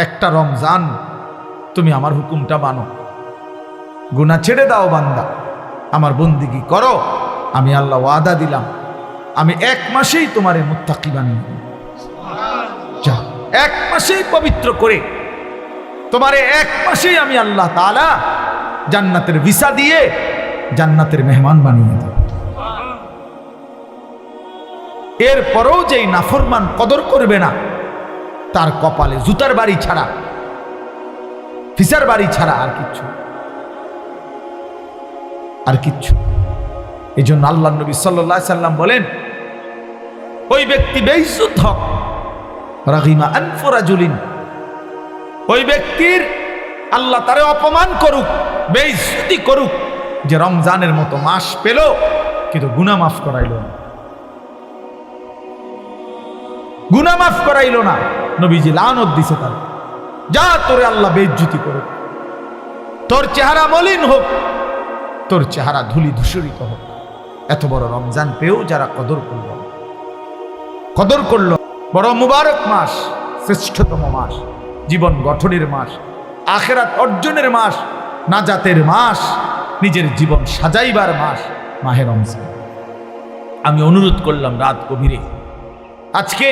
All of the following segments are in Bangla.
একটা রমজান তুমি আমার হুকুমটা মানো, গুনাহ ছেড়ে দাও বান্দা, আমার বন্দিগি করো। আমি আল্লাহ ওয়াদা দিলাম আমি 1 মাসেই তোমারে মুত্তাকি বানিয়ে দেব। যা 1 মাসেই পবিত্র করে তোমারে 1 মাসেই আমি আল্লাহ তাআলা জান্নাতের ভিসা দিয়ে জান্নাতের মেহমান বানিয়ে দেব। এরপরও যেই নাফরমান কদর করবে না তার কপালে জুতার বাড়ি ছাড়া, ফিসার বাড়ি ছাড়া আর কিচ্ছু। এই জন্য আল্লাহ নবী সাল্লাল্লাহু আলাইহি সাল্লাম বলেন, ওই ব্যক্তি বেইজ্জত হোক, রাগিমা আনফু রাজুলিন, ওই ব্যক্তির আল্লাহ তারে অপমান করুক, বেইজ্জতি করুক, যে রমজানের মতো মাস পেল কিন্তু গুনাহ মাফ করাইল না, গুনাহ মাফ করাইল না। নবীজি লানত দিছে তার, যা তোরে আল্লাহ বেইজ্জতি করুক, তোর চেহারা মলিন হোক, তোর চেহারা ধুলি ধূসরিত হোক। এত বড় রমজান পেয়েও যারা কদর করল, বড় মুবারক মাস, শ্রেষ্ঠতম মাস, জীবন গঠনের মাস, আখিরাত অর্জনের মাস, নাজাতের মাস, নিজের জীবন সাজাইবার মাস মাহে রমজান। আমি অনুরোধ করলাম রাত গভীরে, আজকে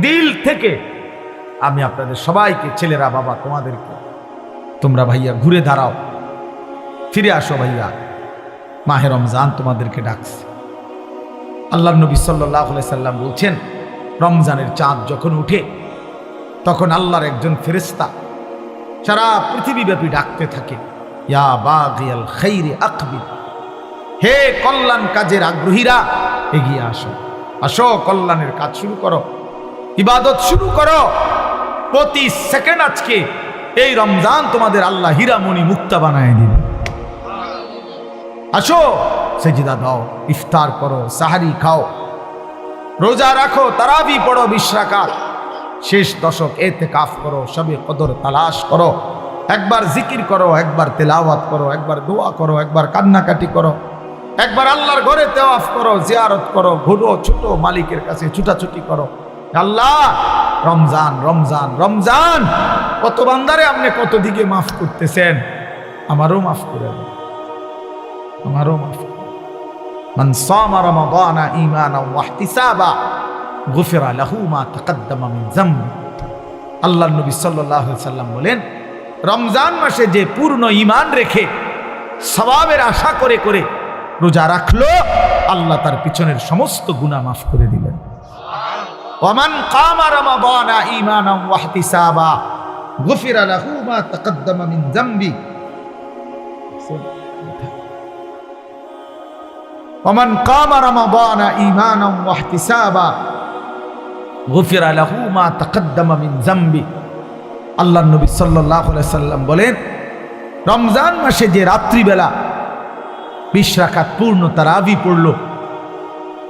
দিল থেকে আমি আপনাদের সবাইকে, ছেলেরা বাবা তোমাদেরকে, তোমরা ভাইয়া ঘুরে দাঁড়াও, ফিরে আসো ভাইয়া, মাহে রমজান তোমাদেরকে ডাকছে। আল্লাহর নবী সাল্লাল্লাহু আলাইহি সাল্লাম বলছেন, রমজানের চাঁদ যখন উঠে তখন আল্লাহর একজন ফেরেশতা সারা পৃথিবীব্যাপী ডাকতে থাকে, ইয়া বাগিয়াল খাইরি আকবিল, হে কল্যাণ কাজের আগ্রহীরা এগিয়ে আসো, আসো কল্যাণের কাজ শুরু করো, ইবাদত শুরু করো। প্রতি সেকেন্ড আজকে এই রমজান তোমাদের আল্লাহ হীরামণি মুক্তা বানায় দিবে। আসো সেজদা দাও, ইফতার করো, সাহারি খাও, রোজা রাখো, তারাবি পড়ো 20 রাকাত, শেষ দশক ইতিকাফ করো, শবে কদর তালাশ করো, একবার জিকির করো, একবার তেলাওয়াত করো, একবার দোয়া করো, একবার কান্নাকাটি করো, একবার আল্লাহর ঘরে তাওয়াফ করো, জিয়ারত করো, ঘুরো, ছোট মালিকের কাছে ছুটাছুটি করো। আল্লাহ রমজান রমজান রমজান, কত বান্দারে আপনি কত দিকে মাফ করতেছেন, আমারও মাফ করে দেন, আমারও মাফ করে। মান সামা রমাদানা ঈমানান ওয়া ইহতিসাবা গুফিরা লাহু মা তাকাদ্দামা মিন যামবি। আল্লাহর নবী সাল্লাল্লাহু আলাইহি সাল্লাম বলেন, রমজান মাসে যে পূর্ণ ঈমান রেখে সওয়াবের আশা করে করে রোজা রাখলো, আল্লাহ তার পিছনের সমস্ত গুনাহ মাফ করে দিলেন। ওয়ামান কামা রমাদানা ঈমানান ওয়া ইহতিসাবা গুফিরা লাহু মা তাকাদ্দামা মিন যামবি। ওয়ামান কামা রমাদানা ঈমানান ওয়া ইহতিসাবা গুফিরা লাহু মা তাকাদ্দামা মিন যামবি। আল্লাহর নবী সাল্লাল্লাহু আলাইহি সাল্লাম বলেন, রমজান মাসে যে রাত্রিবেলা 20 রাকাত পূর্ণ তারাবি পড়লো,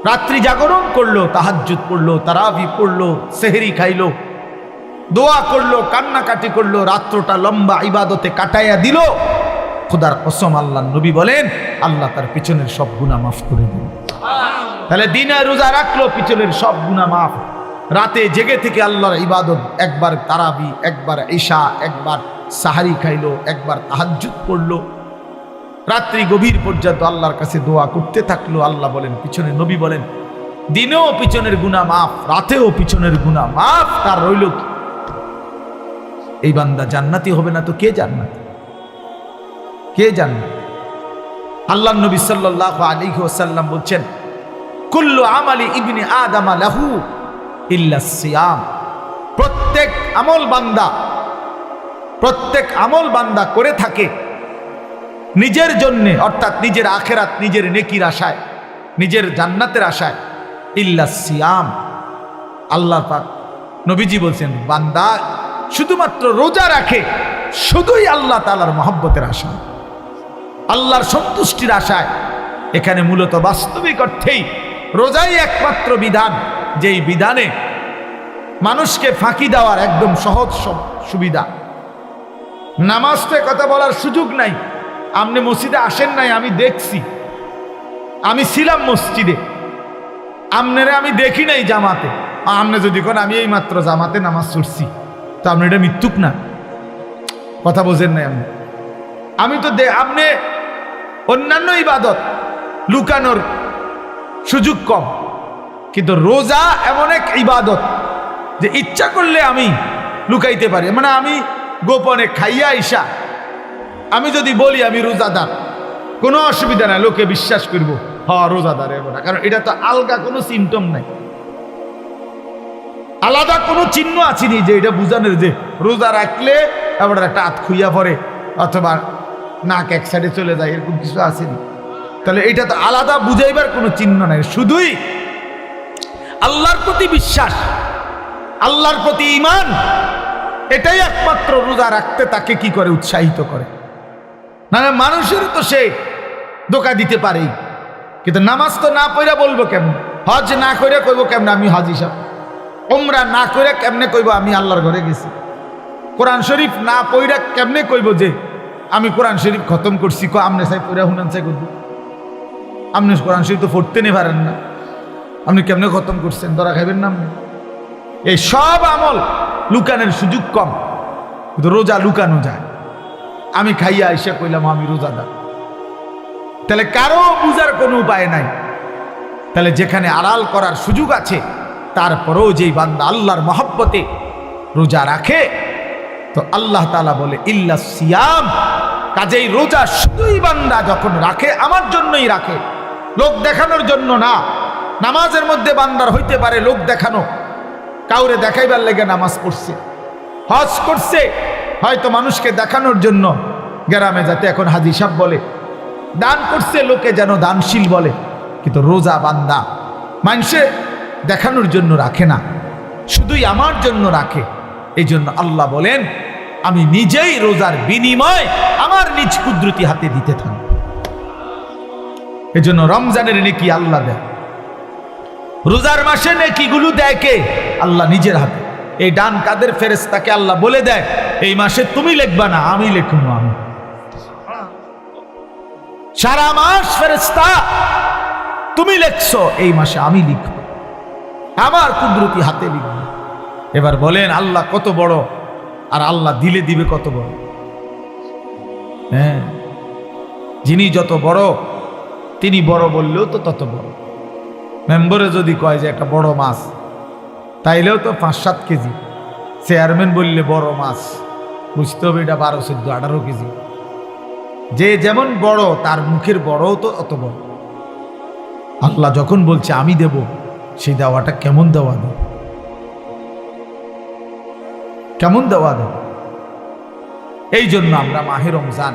রাত্রি জাগরণ করলো, তাহাজ্জুদ পড়লো, তারাবি পড়লো, সেহরি খাইলো, দোয়া করলো, কান্নাকাটি করলো, রাত্রটা লম্বা ইবাদতে কাটাইয়া দিল, খোদার কসম আল্লাহর নবী বলেন আল্লাহ তার পিছনের সব গুনাহ মাফ করে দিল। তাহলে দিনে রোজা রাখলো, পিছনের সব গুনাহ মাফ। রাতে জেগে থেকে আল্লাহর ইবাদত, একবার তারাবি, একবার ঈশা, একবার সাহারি খাইলো, একবার তাহাজ্জুদ পড়লো, রাত্রি গভীর পর্যন্ত আল্লাহর কাছে দোয়া করতে থাকলো। আল্লাহ বলেন, পিছনে নবী বলেন, দিনেও পিছনের গুনাহ মাফ, রাতেও পিছনের গুনাহ মাফ। তার রইল কি? এই বান্দা জান্নাতি হবে না তো কে জান্নাতি? কে জান্নাতি? আল্লাহর নবী সাল্লাল্লাহু আলাইহি ওয়াসাল্লাম বলছেন, কুল্লু আমালি ইবনি আদম লাহু ইল্লা সিয়াম। প্রত্যেক আমল বান্দা করে থাকে নিজের জন্যে, অর্থাৎ নিজের আখেরাত, নিজের নেকির আশায়, নিজের জান্নাতের আশায়, ইল্লা সিয়াম। আল্লাহ পাক নবীজি বলছেন, বান্দা শুধুমাত্র রোজা রাখে শুধুই আল্লাহ তাআলার মহব্বতের আশায়, আল্লাহর সন্তুষ্টির আশায়। এখানে মূলত বাস্তবিক অর্থেই রোজাই একমাত্র বিধান, যেই বিধানে মানুষকে ফাঁকি দেওয়ার একদম সহজ সুবিধা। নামাজে কথা বলার সুযোগ নাই, আপনি মসজিদে আসেন নাই, আমি দেখছি, আমি ছিলাম মসজিদে, আপনারে আমি দেখি নাই জামাতে। আপনি যদি কোন আমি এই মাত্র জামাতে নামাজ পড়ছি, তো তো আপনি এটা মৃত্যুক না, কথা বোঝেন নাই আপনি। আমি তো আপনি অন্যান্য ইবাদত লুকানোর সুযোগ কম, কিন্তু রোজা এমন এক ইবাদত যে ইচ্ছা করলে আমি লুকাইতে পারি। মানে আমি গোপনে খাইয়া আইসা আমি যদি বলি আমি রোজাদার, কোনো অসুবিধা নাই, লোকে বিশ্বাস করবো রোজাদার এবার, কারণ এটা তো আলগা কোনো সিমটম নাই, আলাদা কোনো চিহ্ন আসেনি যে এটা বুঝানোর যে রোজা রাখলে আবার একটা হাত খুইয়া পড়ে অথবা নাক এক সাইডে চলে যায়, এরকম কিছু আসেনি। তাহলে এটা তো আলাদা বুঝাইবার কোনো চিহ্ন নাই, শুধুই আল্লাহর প্রতি বিশ্বাস, আল্লাহর প্রতি ঈমান, এটাই একমাত্র রোজা রাখতে তাকে কি করে, উৎসাহিত করে। না মানুষের তো সে ধোঁকা দিতে পারেই, কিন্তু নামাজ তো না পড়া বলবো কেমন, হজ না করে কইব কেমন আমি হজ হিসাব, উমরা না করে কেমনে কইব আমি আল্লাহর ঘরে গেছি, কোরআন শরীফ না পড়া কেমনে কইব যে আমি কোরআন শরীফ খতম করছি। আমনে চাই পড়া হুনান চাই করব, আপনি কোরআন শরীফ তো পড়তে নে পারেন না, আপনি কেমনে খতম করছেন, ধরা খাইবেন না আপনি। এই সব আমল লুকানোর সুযোগ কম, কিন্তু রোজা লুকানো যায়। আমি খাইয়া আইসা কইলাম আমি রোজাদার, তাহলে কারো বুঝার কোনো উপায় নাই। তাহলে যেখানে আড়াল করার সুযোগ আছে, তারপরেও যেই বান্দা আল্লাহর মহব্বতে রোজা রাখে, তো আল্লাহ তাআলা বলে ইল্লা সিয়াম, কাজেই রোজা শুধুই বান্দা যখন রাখে আমার জন্যই রাখে, লোক দেখানোর জন্য না। নামাজের মধ্যে বান্দার হইতে পারে লোক দেখানো, কাউরে দেখাইবার লেগে নামাজ পড়ছে, হজ করছে হয়তো মানুষকে দেখানোর জন্য, গ্রামে যাতে এখন হাজী সাহেব বলে, দান করছে লোকে যেন দানশীল বলে, কিন্তু রোজা বান্দা মানুষে দেখানোর জন্য রাখে না, শুধুই আমার জন্য রাখে। এই জন্য আল্লাহ বলেন আমি নিজেই রোজার বিনিময় আমার নিজ কুদরতি হাতে দিতে থাকি। এই জন্য রমজানের নেকি আল্লাহ দেয়, রোজার মাসে নেকিগুলো দেয় কে? আল্লাহ নিজের হাতে। এই ডান কাদের ফেরেশতাকে আল্লাহ বলে দেয় এই মাসে তুমি লিখবা না, আমি লিখবো। আমি সারা মাস ফেরেশতা তুমি লিখছো, এই মাসে আমি লিখব, আমার কুদরতি হাতে লিখব। এবার বলেন আল্লাহ কত বড়, আর আল্লাহ দিলে দিবে কত বড়। হ্যাঁ, যিনি যত বড় তিনি বড় বললেও তো তত বড়। মেম্বরে যদি কয় যে একটা বড় মাছ, তাইলেও তো 5-7 কেজি। চেয়ারম্যান বললে বড় মাছ, বুঝতে হবে এটা 12, 14, 18 কেজি। যে যেমন বড় তার মুখের বড়ও তো অত বড়। আল্লাহ যখন বলছে আমি দেব, সেই দেওয়াটা কেমন দেওয়া দেব, কেমন দেওয়া দেব। এই জন্য আমরা মাহে রমজান,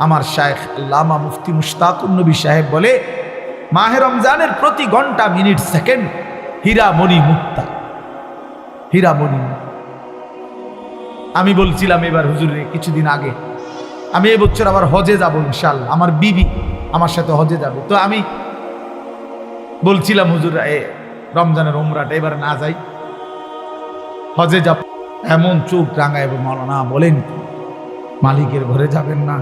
আমার শায়েখ আল্লামা মুফতি মুশতাকুন নবী সাহেব বলে মাহে রমজানের প্রতি ঘন্টা মিনিট সেকেন্ড হীরামণি মুক্তা, হীরামণি। আমি বলছিলাম এবার হুজুরে কিছুদিন আগে, আমি এবছর আবার হজে যাব ইনশাআল্লাহ, আমার বিবি আমার সাথে হজে যাবে। তো আমি বলছিলাম হুজুর রমজানের উমরাটা এবার না যাই, হজে যাব। এমন চোখ রাঙায় মাওলানা বলেন মালিকের ঘরে যাবেন না,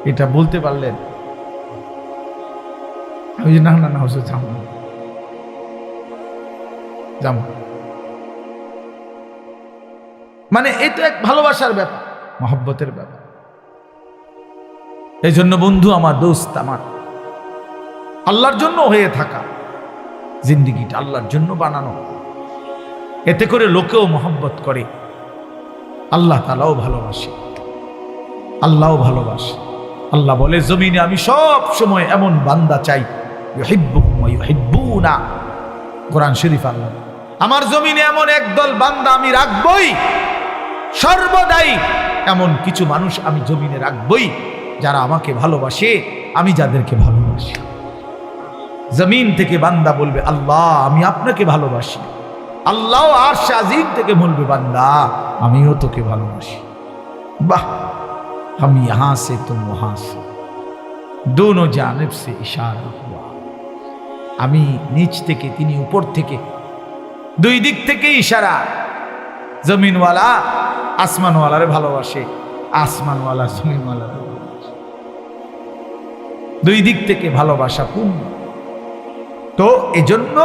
এটা বলতে পারলেন? আমি না না না হুজুর যাব না, যাব। মানে এটা এক ভালোবাসার ব্যাপার, মহব্বতের ব্যাপার। এই জন্য বন্ধু আমার, দোস্ত আমার, আল্লাহর জন্য হয়ে থাকা জিন্দিগিটা আল্লাহর জন্য বানানো, এতে করে লোকেও মহব্বত করে, আল্লাহ তাআলাও ভালোবাসে, আল্লাহও ভালোবাসে। আল্লাহ বলে জমিনে আমি সব সময় এমন বান্দা চাই ইউহিব্বুহুম ওয়া ইউহিব্বুনা। কোরআন শরীফ আল্লাহ, আমার জমিনে এমন একদল বান্দা আমি রাখবই, সর্বদাই এমন কিছু মানুষ আমি জমিনে রাখবই যারা আমাকে ভালোবাসে, আমি যাদেরকে ভালোবাসি। জমিন থেকে বান্দা বলবে আল্লাহ আমি আপনাকে ভালোবাসি, আল্লাহ আরশ আজিম থেকে বলবে বান্দা আমিও তোকে ভালোবাসি। বাহ, हम यहां से तुम वहां से, दोनों जानिब से इशारा हुआ। আমি নিচ থেকে তিনি উপর থেকে, দুই দিক থেকে ইশারা। জমিনওয়ালা আসমানওয়ালারে ভালোবাসে, আসমানওয়ালা জমিনওয়ালারে ভালোবাসে, দুই দিক থেকে ভালোবাসা পূর্ণ। তো এজন্য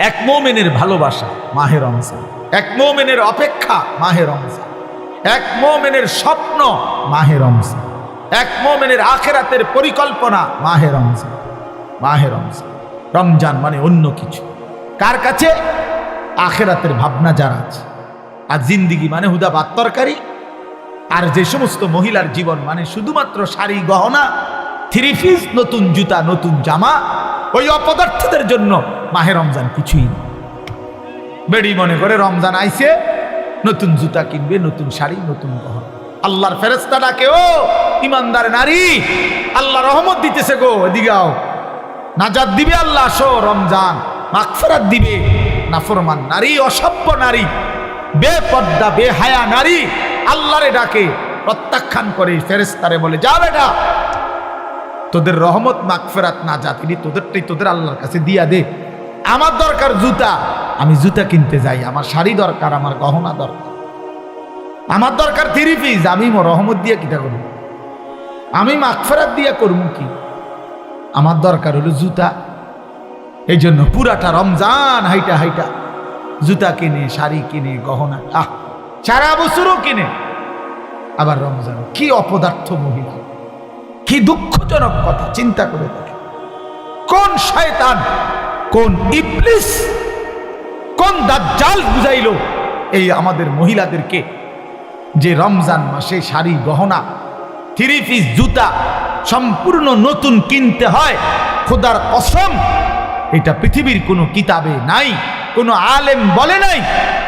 এক মুমিনের ভালোবাসা মাহে রমজান এক মুমিনের অপেক্ষা মাহে রমজান, এক মুমিনের স্বপ্ন মাহে রমজান, এক মুমিনের আখিরাতের পরিকল্পনা মাহে রমজান। মাহে রমজান, রমজান মানে অন্য কিছু কার কাছে? আখিরাতের ভাবনা যারা আছে। আর জিন্দিগি মানে হুদা ভাত তরকারি। আর যে সমস্ত মহিলার জীবন মানে শুধুমাত্র শাড়ি গহনা, থ্রি পিস, নতুন জুতা, নতুন জামা, ওই অপদার্থদের জন্য মাহে রমজান কিছুই না। বেড়ি মনে করে রমজান আইছে, নতুন জুতা কিনবে, নতুন শাড়ি, নতুন গহনা। আল্লাহর ফেরেশতা ডাকে, ও ইমানদার নারী, আল্লাহ রহমত দিতেছে গো, এদিকে আও, নাজাত দিবে আল্লাহ, আসো রমজান, মাগফিরাত দিবে। নাফরমান নারী, অসভ্য নারী, বেপর্দা বেহায়া নারী আল্লাহরে ডাকে, প্রত্যাখ্যান করে ফেরেশতারে বলে, যা বেটা, তোদের রহমত মাগফিরাত নাজাত ইনি তোদেরটাই তোদের আল্লাহর কাছে দিয়া দে। আমার দরকার জুতা, আমি জুতা কিনতে যাই। আমার শাড়ি দরকার, আমার গহনা দরকার, আমার দরকার থ্রি পিস, আমি রহমত দিয়ে কিটা করব, আমি মাগফিরাত দিয়ে করবো কি? আমার দরকার হলো জুতা। এই জন্য পুরাটা রমজান হাইটা হাইটা জুতা কিনে, শাড়ি কিনে, গহনা, সারা বছরও কিনে। আবার রমজান, কি অপদার্থ মহিলা, কি দুঃখজনক কথা। চিন্তা করে দেখে, কোন শয়তান, কোন ইবলিস, কোন দাজ্জাল বুঝাইলো এই আমাদের মহিলাদেরকে যে রমজান মাসে শাড়ি গহনা, থ্রি পিস, জুতা সম্পূর্ণ নতুন কিনতে হয়। খোদার কসম, এটা পৃথিবীর কোনো কিতাবে নাই, কোনো আলেম বলে নাই,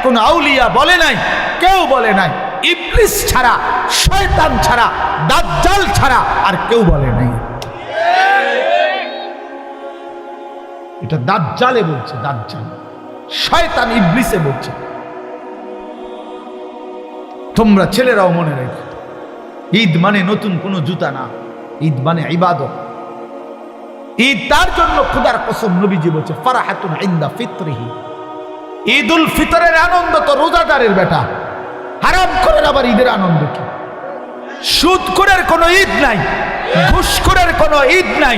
কোনো আউলিয়া বলে নাই, কেউ বলে নাই। ইবলিস ছাড়া, শয়তান ছাড়া, দাজ্জাল ছাড়া আর কেউ বলে নাই। এটা দাজ্জালে বলছে, দাজ্জাল, শয়তান ইবলিসে বলছে। তোমরা ছেলেরাও মনে রেখো, ঈদ মানে নতুন কোনো জুতা না, ঈদ মানে ইবাদত। ঈদ তার জন্য খোদার কসম নবীজি বলছে, ফারাহাতুন ইনদা ফিতরিহি, ঈদুল ফিতরের আনন্দ তো রোজাদারের বেটা। হারাম করে আবার ঈদের আনন্দ কি? সুদখোরের কোনো ঈদ নাই, ঘুষখোরের কোনো ঈদ নাই,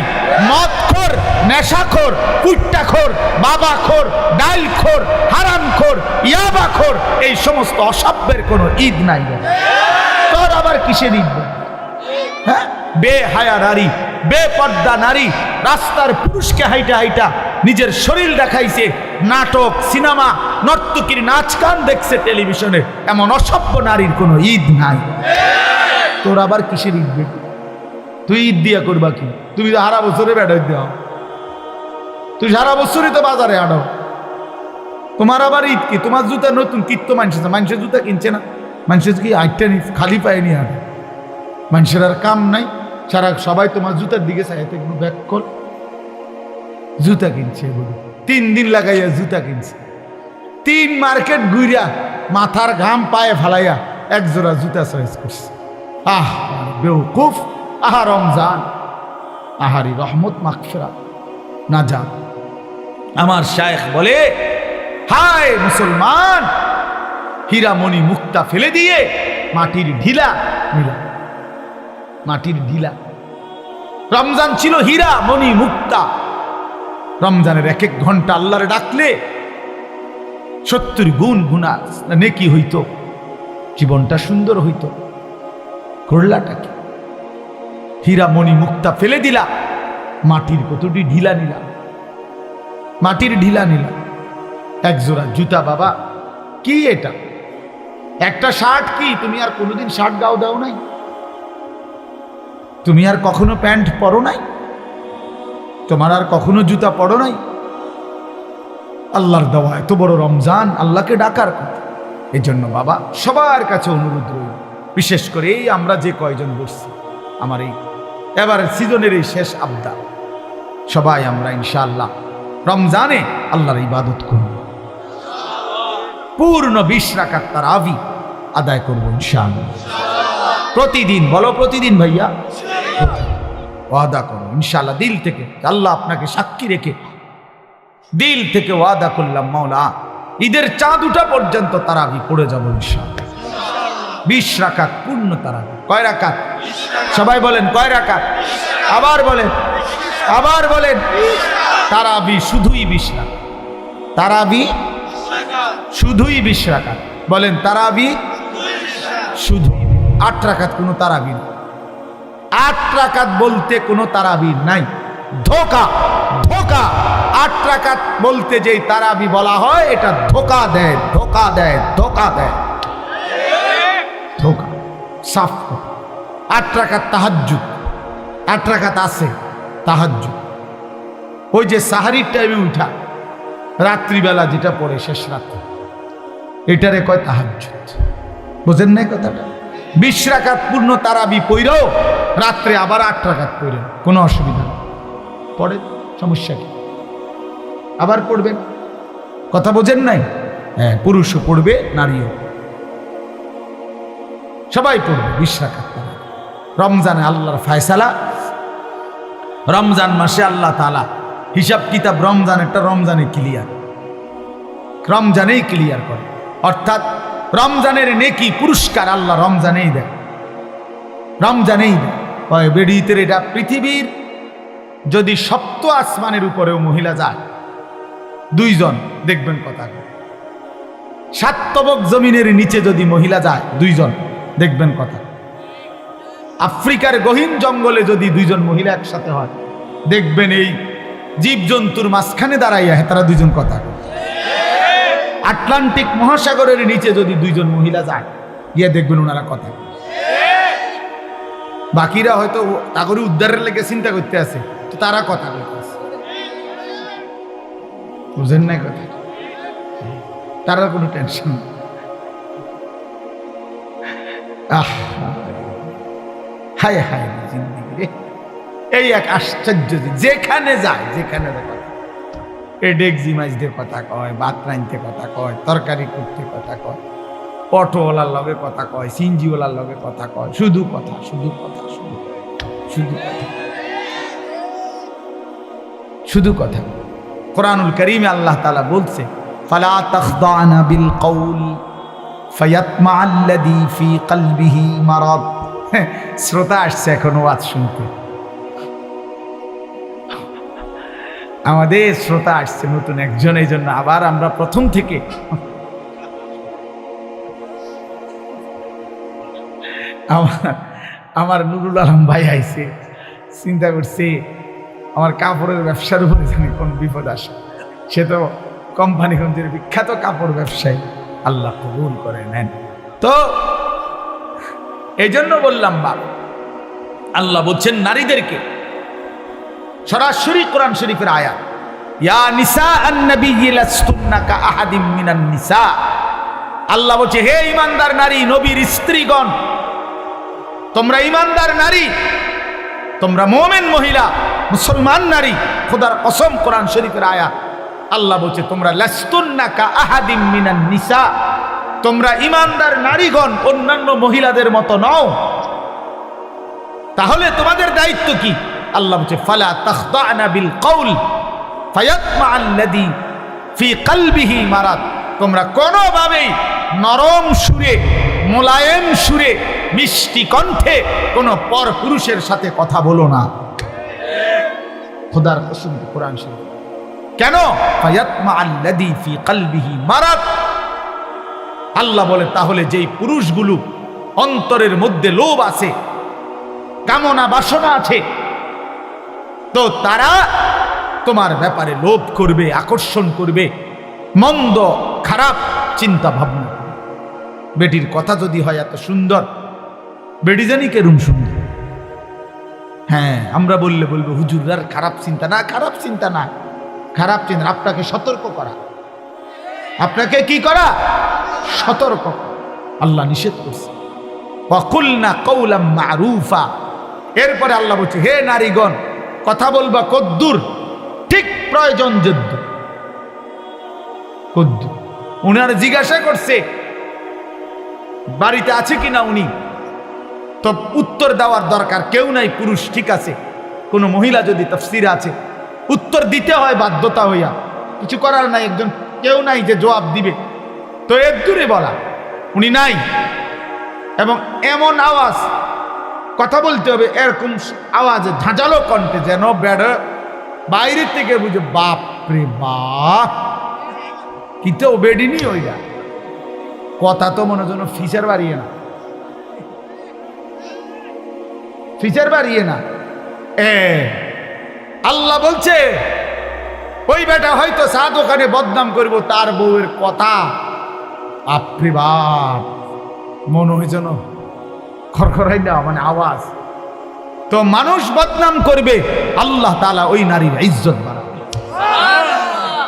মদখোর, নেশাখোর, কুট্টাখোর, বাবাখোর, ডালখোর, হারামখোর, ইয়াবাখোর, এই সমস্ত অসভ্যের কোনো ঈদ নাই। তোর আবার কিসের ঈদ? হ্যাঁ, বেহায়া নারী, বেপর্দা নারী রাস্তার পুরুষকে হাইটা হাইটা নিজের শরীর দেখাইছে, নাটক, সিনেমা, নর্তকীর নাচ গান দেখছে টেলিভিশনে, এমন অসভ্য নারীর কোনো ঈদ নাই। তোর আবার কিসের ঈদ? তুই ঈদ দিয়া করবা কি? তুমি তো সারা বছরে বেড়াই দাও, তুই সারা বছরই তো বাজারে আড়াও, তোমার আবার ঈদ কি? তোমার জুতা নতুন কিনতো মানুষের জুতা কিনছে না, মানুষের কি আইটা খালি পায়ে নিয়ে আনে, মানুষের আর কাম নাই, সারা সবাই তোমার জুতার দিকে চাইতে কোনো ব্যাক কর, জুতা কিনছে বলে 3 দিন লাগাইয়া জুতা কিনছে, 3 মার্কেট ঘুরিয়া মাথার ঘাম পায়ে ফালাইয়া এক জোড়া জুতা চয়েস করছে। আহ বেউকুফ, আহা রমজান, আহারি রহমত মাগফিরাত নাজাত। আমার শায়েখ বলে, হায় মুসলমান, হীরামণি মুক্তা ফেলে দিয়ে মাটির ঢিলা নিলা, মাটির ঢিলা। রমজান ছিল হীরা মণি মুক্তা। রমজানের 1-1 ঘন্টা আল্লাহরে ডাকলে 70 গুণ গুণা নেকি হইতো, জীবনটা সুন্দর হইতো। করলাটা কি? হীরা মণি মুক্তা ফেলে দিলা, মাটির কতটি ঢিলা নিলা, মাটির ঢিলা নিলা। এক জোড়া জুতা, বাবা কি এটা? একটা শার্ট কি? তুমি আর কোনোদিন শার্ট গাও দাও নাই? তুমি আর কখনো প্যান্ট পরো নাই? তোমার আর কখনো জুতা পরো নাই? আল্লাহর দেওয়া এত বড় রমজান, আল্লাহকে ডাকার কথা। এই জন্য বাবা সবার কাছে অনুরোধ রইল, বিশেষ করে এই আমরা যে কয়জন বসছি, আমার এই এবারের সিজনের এই শেষ আবদার, সবাই আমরা ইনশাআল্লাহ রমজানে আল্লাহর ইবাদত করব, পূর্ণ 20 রাকাত তারাবি আদায় করব ইনশাআল্লাহ। প্রতিদিন, বলো প্রতিদিন ভাইয়া, ওয়াদা করো ইনশাআল্লাহ দিল থেকে। আল্লাহ আপনাকে সাক্ষী রেখে দিল থেকে ওয়াদা করলাম, মাওলা ঈদের চাঁদ উঠা পর্যন্ত তারাবি পড়ে যাব ইনশাআল্লাহ। 20 রাকাত পূর্ণ তারাবি। কয় রাকাত? সবাই বলেন কয় রাকাত? আবার বলেন, আবার বলেন। তারাবি শুধুই 20 রাকাত। তারাবি শুধুই 20 রাকাত। বলেন তারাবি শুধু 8 রাকাত, কোনো তারাবি না। 8 রাকাত বলতে কোনো তারাবি নাই, ধোকা ধোকা। 8 রাকাত বলতে যেই তারাবি বলা হয় এটা ধোকা দেয়, ধোকা দেয়, ধোকা দেয়, ধোকা সাফ। 8 রাকাত তাহাজ্জুদ, 8 রাকাত আছে তাহাজ্জুদ। ওই যে সাহারির টাইমে উঠা রাত্রিবেলা যেটা পড়ে শেষ রাত্রে, এটারে কয় তাহাজ্জুদ। বুঝেন নাই কথাটা? 20 রাকাত পূর্ণ তারাবি পড়েও রাত্রে আবার 8 রাকাত পড়েন, কোনো অসুবিধা নেই, পড়ে, সমস্যা কি? আবার পড়বেন, কথা বোঝেন নাই? হ্যাঁ, পুরুষও পড়বে, নারীও, সবাই পড়বে 20 রাকাত। রমজানে আল্লাহর ফায়সালা, রমজান মাসে আল্লাহ তাআলা হিসাব কিতাব রমজানেরটা রমজানে ক্লিয়ার, রমজানেই ক্লিয়ার করে। অর্থাৎ রমজানের নেকি পুরস্কার আল্লাহ রমজানেই দেয়, রমজানেই দেয়। বেড়িতের এটা পৃথিবীর যদি সপ্ত আসমানের উপরেও মহিলা যায় 2 জন, দেখবেন কথা। 7 তবক জমিনের নিচে যদি মহিলা যায় 2 জন, দেখবেন কথা। আফ্রিকার গহীন জঙ্গলে যদি 2 জন মহিলা একসাথে হয়, দেখবেন এই জীবজন্তুর মাঝখানে দাঁড়াইয়া তারা 2 জন কথা। আটলান্টিক মহাসাগরের নিচে যদি 2 জন মহিলা যায়, গিয়ে দেখবেন ওনারা কথা। বাকিরা হয়তো তাগরে উদ্ধারের লেগে চিন্তা করতে আছে, তো তারা কথা বলতেছে। বুঝেন না কথা? তারা কোনো টেনশন। হায় হায় জিন্দিগি রে, এই এক আশ্চর্য। যেখানে যায়, যেখানে কথা, এ ডেকজি মাইজদের কথা কয়, ভাত রাঁধতে কথা কয়, তরকারি করতে কথা কয়, অটোওয়ালার লগে কথা কয়, সিনজিওয়ালার লগে কথা কয়, শুধু কথা, শুধু কথা, শুধু শুধু কথা, শুধু কথা। কোরআনুল কারীমে আল্লাহ তাআলা বলছে, ফালা তাখদানা বিল কওল ফায়াতমা আল্লাযী ফি কলবিহি মারাদ। শ্রোতা আসছে এখন ওয়াজ শুনতে, আমাদের শ্রোতা আসছে নতুন একজন, এই জন্য আবার আমরা প্রথম থেকে আমার নুরুল আলম ভাই আইছে, চিন্তা করছে আমার কাপড়ের ব্যবসার উপরে জানি কোন বিপদ আসে। সে তো কোম্পানিগঞ্জের বিখ্যাত কাপড় ব্যবসায়ী, আল্লাহ কবুল করে নেন। তো এই জন্য বললাম বাপ, আল্লাহ বলছেন নারীদেরকে, সরাসরি কোরআন শরীফের আয়াত, ইয়া নিসা আন-নবী লাস্তুন্না কা আহাদিম মিনান নিসা। আল্লাহ বলছে, হে ঈমানদার নারী, নবীর স্ত্রীগণ, তোমরা ঈমানদার নারী, তোমরা মুমিন মহিলা, মুসলমান নারী, খোদার কসম কোরআন শরীফের আয়াত। আল্লাহ বলছে তোমরা লাস্তুন্না কা আহাদিম মিনান নিসা, তোমরা ঈমানদার নারীগণ অন্যান্য মহিলাদের মতো নও। তাহলে তোমাদের দায়িত্ব কি? আল্লাহ বলছে ফালা তাখদানা বিল কওল ফায়াতমা আল্লাযী ফি কলবিহি মারাদ। তোমরা কোনোভাবেই নরম সুরে, মোলায়েম সুরে, মিষ্টি কণ্ঠে কোনো পর পুরুষের সাথে কথা বলো না। খোদার কসম কোরআন শরীফ। কেন? ফায়াতমা আল্লাযী ফি কলবিহি মারাদ। আল্লাহ বলে তাহলে যেই পুরুষগুলো অন্তরের মধ্যে লোভ আছে, কামনা বাসনা আছে, তো তারা তোমার ব্যাপারে লোভ করবে, আকর্ষণ করবে, মন্দ খারাপ চিন্তা ভাবনা। বেটির কথা যদি হয় এত সুন্দর, বেটি জানি কেরম সুন্দর। হ্যাঁ, আমরা বললে বলবো হুজুর আর খারাপ চিন্তা না, খারাপ চিন্তা না, খারাপ চিন্তা আপনাকে সতর্ক করা, আপনাকে কি করা? সতর্ক। আল্লাহ নিষেধ করছে ওয়াকুলনা কওলাম মারুফা। এরপরে আল্লাহ বলছে, হে নারীগণ, কথা বলবা কদ্দুর, ঠিক প্রয়োজন যদ্দু। কদ্দুর। উনার জিজ্ঞাসা করছে বাড়িতে আছে কিনা উনি, তো উত্তর দেওয়ার দরকার কেউ নাই, পুরুষ ঠিক আছে, কোন মহিলা যদি তাফসীরে আছে, উত্তর দিতে হয় বাধ্যতা হইয়া, কিছু করার নাই, একজন কেউ নাই যে জবাব দিবে, তো এর দূরে বলা উনি নাই। এবং এমন আওয়াজ কথা বলতে হবে, এরকম আওয়াজে ঝাঁঝালো কণ্ঠে, যেন বেড়া বাইরে থেকে বুঝে বাপ রে বাপ, কিন্তু বেডিনি ওইটা কথা তো মনে যেন ফিচার বাড়িয়ে না, ফিচার বাড়িয়ে না। আল্লাহ বলছে ওই বেটা হয়তো চা দোকানে বদনাম করব, তার বউয়ের কথা আপনি বাপ মনে হয় যেন খরখরাই না, মানে আওয়াজ। তো মানুষ বদনাম করবে, আল্লাহ তাআলা ওই নারীর ইজ্জত বাড়াবে,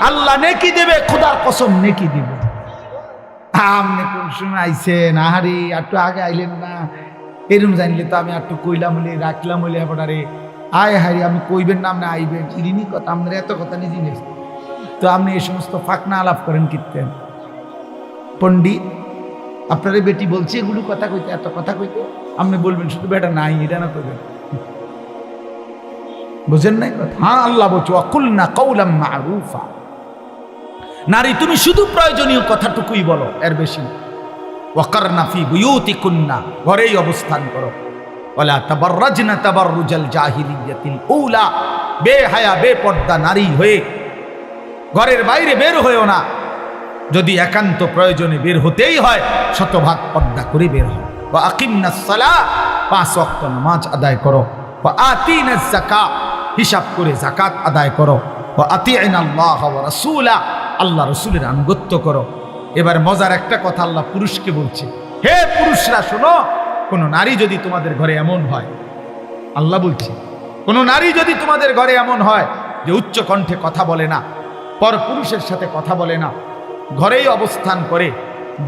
আল্লাহ নেকি দেবে, খোদার কসম নেকি দিবে। আপনি কোন সময় আইছেন, আহারে একটু আগে আইলেন না, এরম জানলে তো আমি একটু কইলাম হলে রাখলাম হলে এবারে আয় হারি আমি কইবেন না, আপনি আইবেন ইরিনি কথা, আপনার এত কথা নিয়ে জিনিস। তো আপনি এই সমস্ত ফাঁকনা আলাপ করেন কীর্তেন পণ্ডিত, আপনার বেটি বলছে এগুলো কথা কইতে, এত কথা কইতে, আপনি বলবেন শুধু বেটা নাই, এটা না করবেন, বুঝেন নাই কথা? হ্যাঁ, আল্লাহ বলছো অকুলনা কওলাম মারুফা, নারী তুমি শুধু প্রয়োজনীয় কথাটুকুই বলো, এর বেশি। ওয়াকারনা ফি বুয়ুতিকুন্না, ঘরেই অবস্থান করো। ওয়ালা তাবাররাজনা তাবাররুজাল জাহিলিয়াতিল উলা, বেহায়া বেপর্দা নারী হয়ে ঘরের বাইরে বের হয়েও না। যদি একান্ত প্রয়োজনে বের হতেই হয় শতভাগ পর্দা করে বের হও। ওয়া আকিমনাস সালাহ, 5 ওয়াক্ত নামাজ আদায় করো। ওয়া আতিনাজ যাকাত, হিসাব করে যাকাত আদায় করো। ওয়া আতি'নাল্লাহ ওয়া রাসূলা, আল্লাহ রসুলের আনুগত্য করো। এবার মজার একটা কথা আল্লাহ পুরুষকে বলছে, হে পুরুষরা শোনো, কোন নারী যদি তোমাদের ঘরে এমন হয়, আল্লাহ বলছে কোন নারী যদি তোমাদের ঘরে এমন হয় যে উচ্চ কণ্ঠে কথা বলে না, পর পুরুষের সাথে কথা বলে না, ঘরেই অবস্থান করে,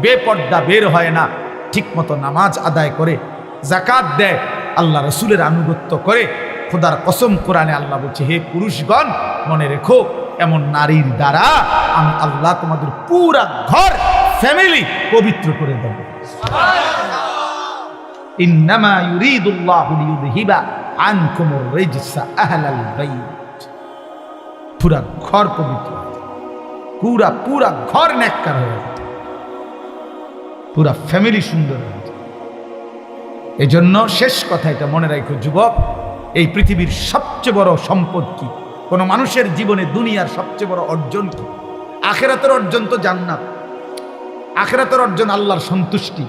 বেপর্দা বের হয় না, ঠিকমতো নামাজ আদায় করে, যাকাত দেয়, আল্লাহ রসুলের আনুগত্য করে, খোদার কসম কোরআনে আল্লাহ বলছে হে পুরুষগণ মনে রেখো, এমন নারীর দ্বারা আমি আল্লাহ তোমাদের পুরা ঘর ফ্যামিলি পবিত্র করে দেব। ইন্নামা ইউরিদুল্লাহু লিইউযহিবা আনকুমুর রিজসা আহলাল বাইত, পুরা ঘর পবিত্র, পুরা ঘর নেককার হয়ে যায়, পুরা ফ্যামিলি সুন্দর হয়ে যায়। এজন্য শেষ কথা এটা মনে রাখো যুবক, এই পৃথিবীর সবচেয়ে বড় সম্পদ কি? কোন মানুষের জীবনে দুনিয়ার সবচেয়ে বড় অর্জন কি? আখিরাতের অর্জন তো জান্নাত, আখিরাতের অর্জন আল্লাহর সন্তুষ্টি,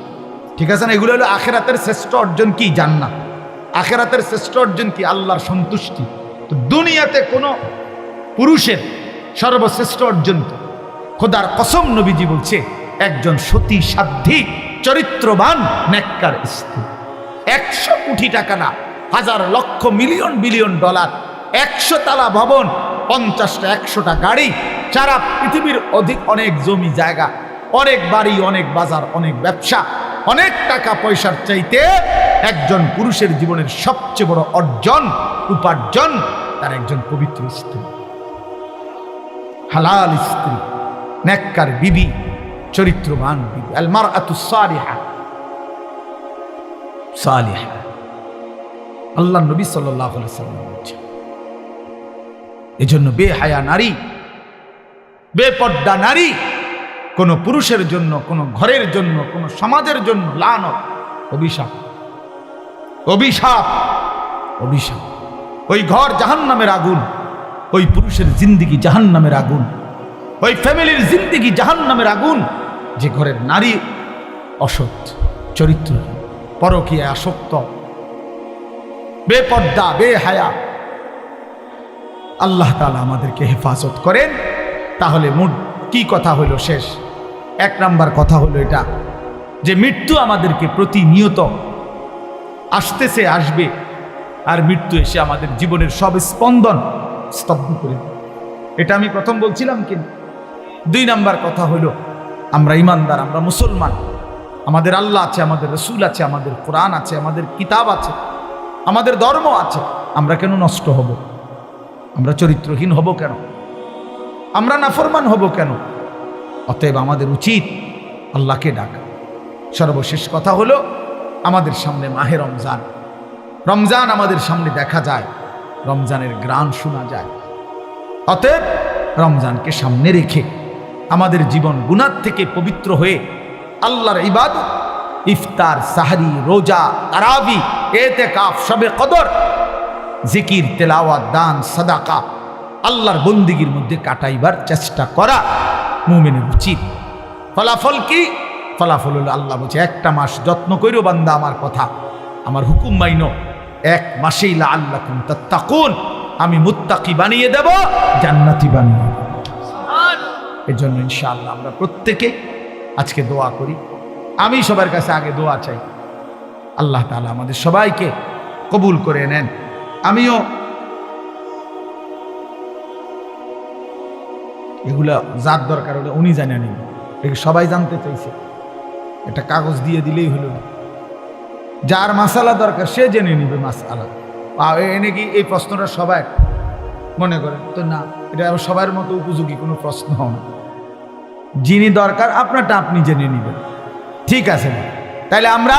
ঠিক আছে না? এগুলো হলো আখিরাতের শ্রেষ্ঠ অর্জন কি? জান্নাত। আখিরাতের শ্রেষ্ঠ অর্জন কি? আল্লাহর সন্তুষ্টি। তো দুনিয়াতে কোনো পুরুষের সর্বশ্রেষ্ঠ অর্জন কি? খোদার কসম নবীজি বলছে একজন সতী সাধ্বী চরিত্রবান নেককার স্ত্রী। 100 কোটি টাকা না, হাজার লক্ষ মিলিয়ন বিলিয়ন ডলার, 100 তলা ভবন, 50টা 100টা গাড়ি, সারা পৃথিবীর অনেক জমি জায়গা, অনেক বাড়ি, অনেক বাজার, অনেক ব্যবসা, অনেক টাকা পয়সার চাইতে একজন পুরুষের জীবনের সবচেয়ে বড় অর্জন, উপার্জন তার একজন পবিত্র স্ত্রী, হালাল স্ত্রী, নেককার বিবি, চরিত্রবান বিবি। আল মারআতু সালিহা, সালিহা, আল্লাহ নবী সাল্লাল্লাহু আলাইহি ওয়াসাল্লাম বলেছেন। এজন্য বেহায়া নারী, বেপর্দা নারী কোন পুরুষের জন্য, কোন ঘরের জন্য, কোন সমাজের জন্য লানত, অভিশাপ, অভিশাপ, অভিশাপ। ওই ঘর জাহান্নামের আগুন, ওই পুরুষের জিন্দেগি জাহান্নামের আগুন, ওই ফ্যামিলির জিন্দেগি জাহান্নামের আগুন। যে ঘরের নারী অসৎ চরিত্র, পরকীয়ায় আসক্ত, বেপর্দা, বেহায়া, আল্লাহ তাআলা আমাদেরকে হেফাজত করেন। তাহলে মোট কি কথা হইল? শেষ 1 নাম্বার কথা হলো এটা যে মৃত্যু আমাদেরকে প্রতিনিয়ত আসতেছে, আসবে, আর মৃত্যু এসে আমাদের জীবনের সব স্পন্দন স্তব্ধ করে দেবে। এটা আমি প্রথম বলছিলাম কিনা? 2 নাম্বার কথা হলো আমরা ইমানদার, আমরা মুসলমান, আমাদের আল্লাহ আছে, আমাদের রসুল আছে, আমাদের কোরআন আছে, আমাদের কিতাব আছে, আমাদের ধর্ম আছে। আমরা কেন নষ্ট হব? আমরা চরিত্রহীন হব কেন? আমরা নাফরমান হব কেন? অতএব আমাদের উচিত আল্লাহকে ডাকা। সর্বশেষ কথা হলো আমাদের সামনে মাহে রমজান, রমজান আমাদের সামনে দেখা যায়, রমজানের গ্রান শোনা যায়। অতএব রমজানকে সামনে রেখে আমাদের জীবন গুনাহ থেকে পবিত্র হয়ে আল্লাহর ইবাদত, ইফতার, সাহরি, রোজা, তারাবি, এতেকাফ, শবে কদর, জিকির, তেলাওয়াত, দান, সাদাকা, আল্লাহর বন্দিগির মধ্যে কাটাইবার চেষ্টা করা। মুমিনের উচিত। ফলাফল কি? ফলাফল হলো আল্লাহ বলছে, একটা মাস যত্ন কইরো বান্দা আমার কথা, আমার হুকুম মাইনো, এক মাসেই লাআল্লাকুম তাত্তাকুন, আমি মুত্তাকি বানিয়ে দেব, জান্নাতি বানিয়ে দেব। এর জন্য ইনশাআল্লাহ আমরা প্রত্যেকে আজকে দোয়া করি। আমি সবার কাছে আগে দোয়া চাই, আল্লাহ তাআলা আমাদের সবাইকে কবুল করে নেন। আমিও এগুলা যার দরকার হলে উনি জানে নিন, সবাই জানতে চাইছে, একটা কাগজ দিয়ে দিলেই হলো না। যার মাসালা দরকার সে জেনে নিবে মাসালা। এনে কি এই প্রশ্নটা সবাই মনে করেন তো না, এটা সবার মতো উপযোগী কোনো প্রশ্ন না। যিনি দরকার আপনারটা আপনি জেনে নিবেন, ঠিক আছে না? তাইলে আমরা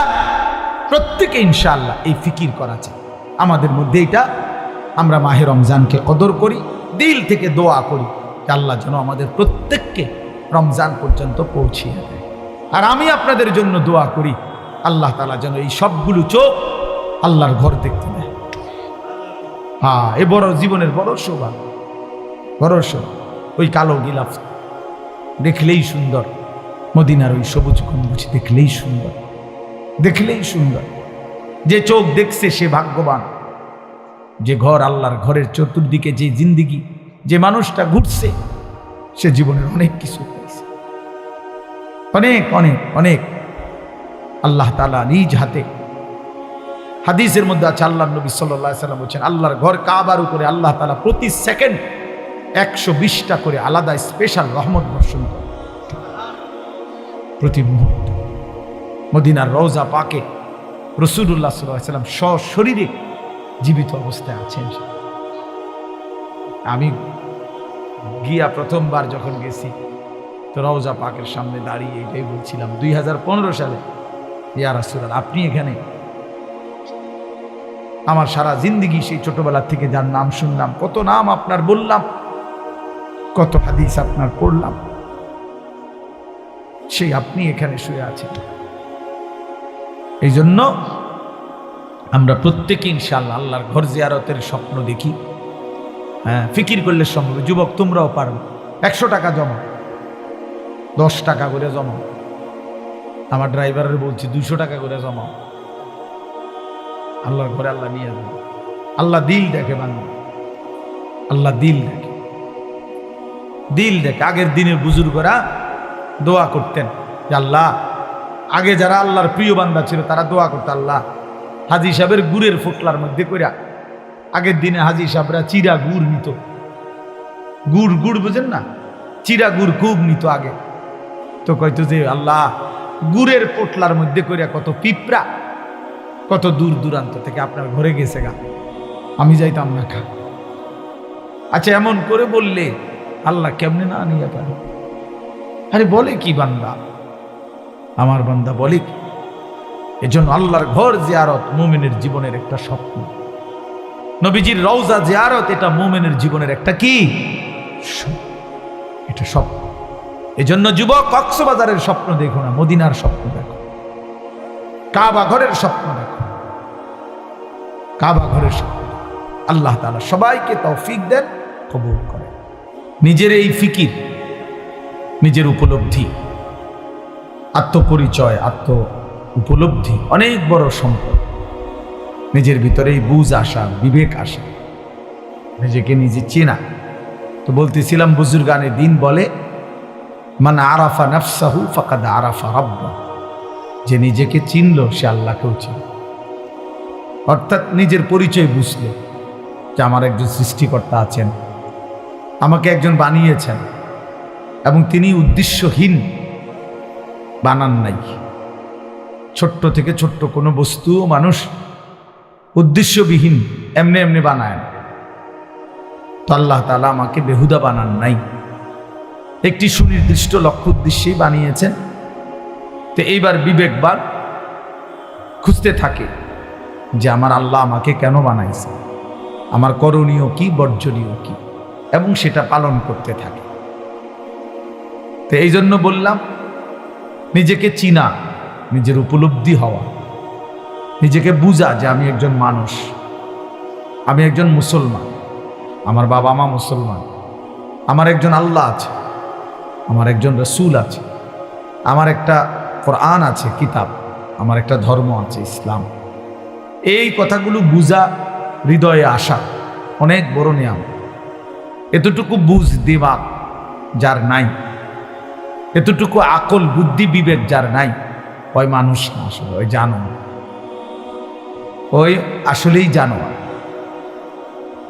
প্রত্যেকে ইনশাআল্লাহ এই ফিকির করা চাই আমাদের মধ্যে, এটা আমরা মাহে রমজানকে কদর করি, দিল থেকে দোয়া করি যে আল্লাহ যেন আমাদের প্রত্যেককে রমজান পর্যন্ত পৌঁছিয়ে দেয়। আর আমি আপনাদের জন্য দোয়া করি আল্লাহ তাআলা যেন এই সবগুলো চোখ আল্লাহর ঘর দেখতে দেয়। হ্যাঁ, এ বড় জীবনের বড় সৌভাগ্য, বড় সৌভাগ্য। ওই কালো গিলাফ দেখলেই সুন্দর, মদিনার ওই সবুজ গম্বুজ দেখলেই সুন্দর, দেখলেই সুন্দর। যে চোখ দেখছে সে ভাগ্যবান। যে ঘর, আল্লাহর ঘরের চতুর্দিকে যে জিন্দিগি, যে মানুষটা ঘুরছে, সে জীবনের অনেক কিছু পেয়েছে, অনেক অনেক অনেক। আল্লাহ তাআলা নিজ হাতে, হাদিসের মধ্যে আছে, আল্লাহর নবী সাল্লাল্লাহু আলাইহি ওয়াসাল্লাম বলেছেন, আল্লাহর ঘর কাবার উপরে আল্লাহ তাআলা প্রতি সেকেন্ড 120টা করে আলাদা স্পেশাল রহমত বর্ষণ করে প্রতি মুহূর্তে। মদিনার রওজা পাকে রাসূলুল্লাহ সাল্লাল্লাহু আলাইহি ওয়াসাল্লাম সশরীরে জীবিত অবস্থায় আছেন। আমি গিয়া প্রথমবার যখন গেছি তো রওজা পাকের সামনে দাঁড়িয়ে এটাই বলছিলাম 2015 সালে, ইয়া রাসূলুল্লাহ, আপনি এখানে। আমার সারা জিন্দেগি সেই ছোটবেলা থেকে যার নাম শুনলাম, কত নাম আপনার বললাম, কত হাদিস আপনার পড়লাম, সেই আপনি এখানে শুয়ে আছেন। এই জন্য আমরা প্রত্যেকে ইনশাআল্লাহ আল্লাহর ঘর জিয়ারতের স্বপ্ন দেখি। হ্যাঁ, ফিকির করলে সম্ভব। যুবক তোমরাও পারো, 100 টাকা জমা, 10 টাকা করে জমা। আমার ড্রাইভারের বলছি 200 টাকা করে জমা। আল্লাহর ঘরে আল্লাহ নিয়ে যাবে। আল্লাহ দিল দেখে বান্দা, আল্লাহ দিল দেখে, দিল দেখে। আগের দিনের বুজুর্গরা দোয়া করতেন যে আল্লাহ, আগে যারা আল্লাহর প্রিয় বান্দা ছিল তারা দোয়া করতো, আল্লাহ হাজী সাহেবের গুড়ের ফোটলার মধ্যে কইরা, আগের দিনে হাজী সাহেবরা চিরা গুড় নিত, গুড় গুড় বুঝেন না, চিরা গুড় খুব নিত আগে। তো কইতো যে আল্লাহ, গুড়ের পোটলার মধ্যে কইরা কত পিঁপড়া কত দূর দূরান্ত থেকে আপনার ঘরে গেছে গা, আমি যাইতাম না খা। আচ্ছা, এমন করে বললে আল্লাহ কেমনে না নিয়ে পারে? আরে বলে কি বান্দা, আমার বান্দা বলে কি? এজন্য আল্লাহর ঘর জিয়ারত মুমিনের জীবনের একটা স্বপ্ন। নবীজির রওজা জিয়ারত এটা মুমিনের জীবনের একটা কি, এটা স্বপ্ন। এজন্য যুবক, কক্সবাজারের স্বপ্ন দেখো না, মদিনার স্বপ্ন দেখো, কাবা ঘরের স্বপ্ন দেখো, কাবা ঘরের স্বপ্ন। আল্লাহ তাআলা সবাইকে তৌফিক দেন, কবুল করেন। নিজের এই ফিকির, নিজের উপলব্ধি, আত্মপরিচয়, আত্ম উপলব্ধি অনেক বড় সম্পদ। নিজের ভিতরে এই বুঝ আসা, বিবেক আসা, নিজেকে নিজে চেনা। তো বলতেছিলাম, বুজুর্গানে দিন বলে, মান আরাফা নাফসাহু ফাকাদ আরাফা রাব্বাহু, যে নিজেকে চিনল সে আল্লাহকেও চিনল। অর্থাৎ নিজের পরিচয় বুঝলো যে আমার একজন সৃষ্টিকর্তা আছেন, আমাকে একজন বানিয়েছেন, এবং তিনি উদ্দেশ্যহীন বানান নাই। ছোট্ট থেকে ছোট্ট কোনো বস্তু মানুষ উদ্দেশ্যবিহীন এমনি এমনি বানায় না। তো আল্লাহ তাআলা আমাকে বেহুদা বানান নাই, একটি সুনির্দিষ্ট লক্ষ্য উদ্দেশ্যেই বানিয়েছেন। তো এইবার বিবেকবান খুঁজতে থাকে যে আমার আল্লাহ আমাকে কেন বানাইছে, আমার করণীয় কি, বর্জনীয় কি, এবং সেটা পালন করতে থাকে। তো এই জন্য বললাম, নিজেকে চিনা, নিজের উপলব্ধি হওয়া, নিজেকে বুঝা যে আমি একজন মানুষ, আমি একজন মুসলমান, আমার বাবা মা মুসলমান, আমার একজন আল্লাহ আছে, আমার একজন রসুল আছে, আমার একটা কোরআন আছে কিতাব, আমার একটা ধর্ম আছে ইসলাম। এই কথাগুলো বুঝা, হৃদয়ে আসা অনেক বড় নিয়ামত। এতটুকু বুঝ দিমাগ যার নাই, এতটুকু আকল বুদ্ধি বিবেক যার নাই, ওই মানুষ না, আসলে ওই জানোয়ার, ওই আসলেই জানোয়ার।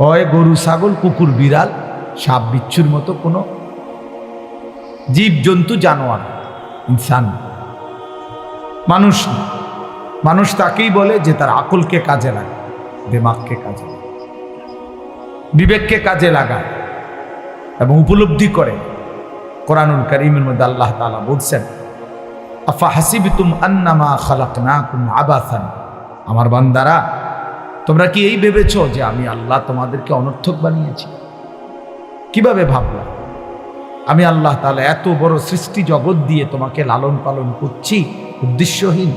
ওই গরু ছাগল কুকুর বিড়াল সাপ বিচ্ছুর মতো কোনো জীবজন্তু জানোয়ার, ইনসান মানুষ না। মানুষ তাকেই বলে যে তার আকলকে কাজে লাগায়, দিমাগকে কাজে লাগায়, বিবেককে কাজে লাগায় এবং উপলব্ধি করে। কোরআনুল কারীমের মধ্যে আল্লাহ তাআলা বলছেন, আফা হাসিবতুম আন্নামা খালাকনাকুম আবাসান, আমার বান্দারা তোমরা কি এই ভেবেছো যে আমি আল্লাহ তোমাদেরকে অনর্থক বানিয়েছি? কিভাবে ভাবলাম? আমি আল্লাহ তাআলা এত বড় সৃষ্টি জগৎ দিয়ে তোমাকে লালন পালন করছি উদ্দেশ্যহীন,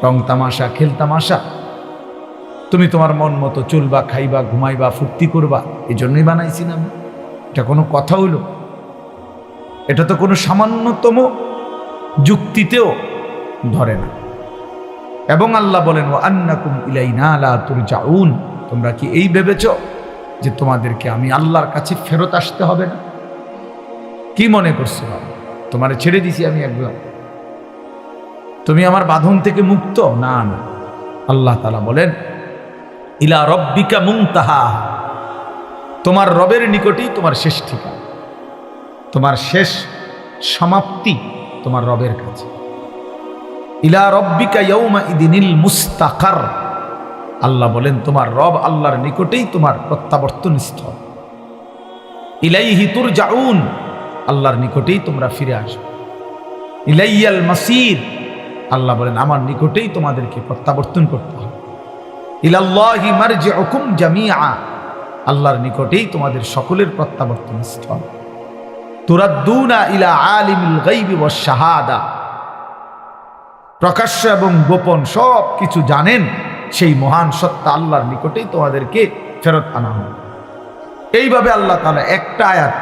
রং তামাশা খেল তামাশা, তুমি তোমার মন মতো চলবা, খাইবা, ঘুমাইবা, ফুর্তি করবা, এই জন্যই বানাইছি না আমি? এটা কোনো কথা হইল? এটা তো কোনো সামান্যতম যুক্তিতেও ধরে না। এবং আল্লাহ বলেন, ওয়া আন্নাকুম ইলাইনা লা তুরজাউন, তোমরা কি এই ভেবেছো যে তোমাদেরকে আমি আল্লাহর কাছে ফেরত আসতে হবে না? কি মনে করছো তোমারে ছেড়ে দিছি আমি একদম, তুমি আমার বাঁধন থেকে মুক্ত? না না, আল্লাহ তাআলা বলেন, ইলা রব্বিকা মুনতাহা, তোমার রবের নিকটেই তোমার শেষ ঠিকানা, তোমার শেষ সমাপ্তি তোমার রবের কাছে। ইলা রব্বিকা ইয়াউমা ইদিনিল মুস্তাকার, আল্লাহ বলেন তোমার রব আল্লাহর নিকটেই তোমার প্রত্যাবর্তন স্থল। ইলাইহি তুরজাউন, আল্লাহর নিকটেই তোমরা ফিরে আসবে। ইলাইয়াল মাসির, আল্লাহ বলেন আমার নিকটেই তোমাদেরকে প্রত্যাবর্তন করতে হবে। ইলাল্লাহি মারজিউকুম জামিআ, আল্লাহর নিকটেই তোমাদের সকলের প্রত্যাবর্তন স্থল। তুরাদ্দুনা ইলা আলিমিল গায়বি ওয়াশ শাহাদা, প্রকাশ্য এবং গোপন সব কিছু জানেন সেই মহান সত্তা আল্লাহর নিকটেই তোমাদেরকে ফেরত আনা হবে। এইভাবে আল্লাহ তাআলা একটা আয়াত,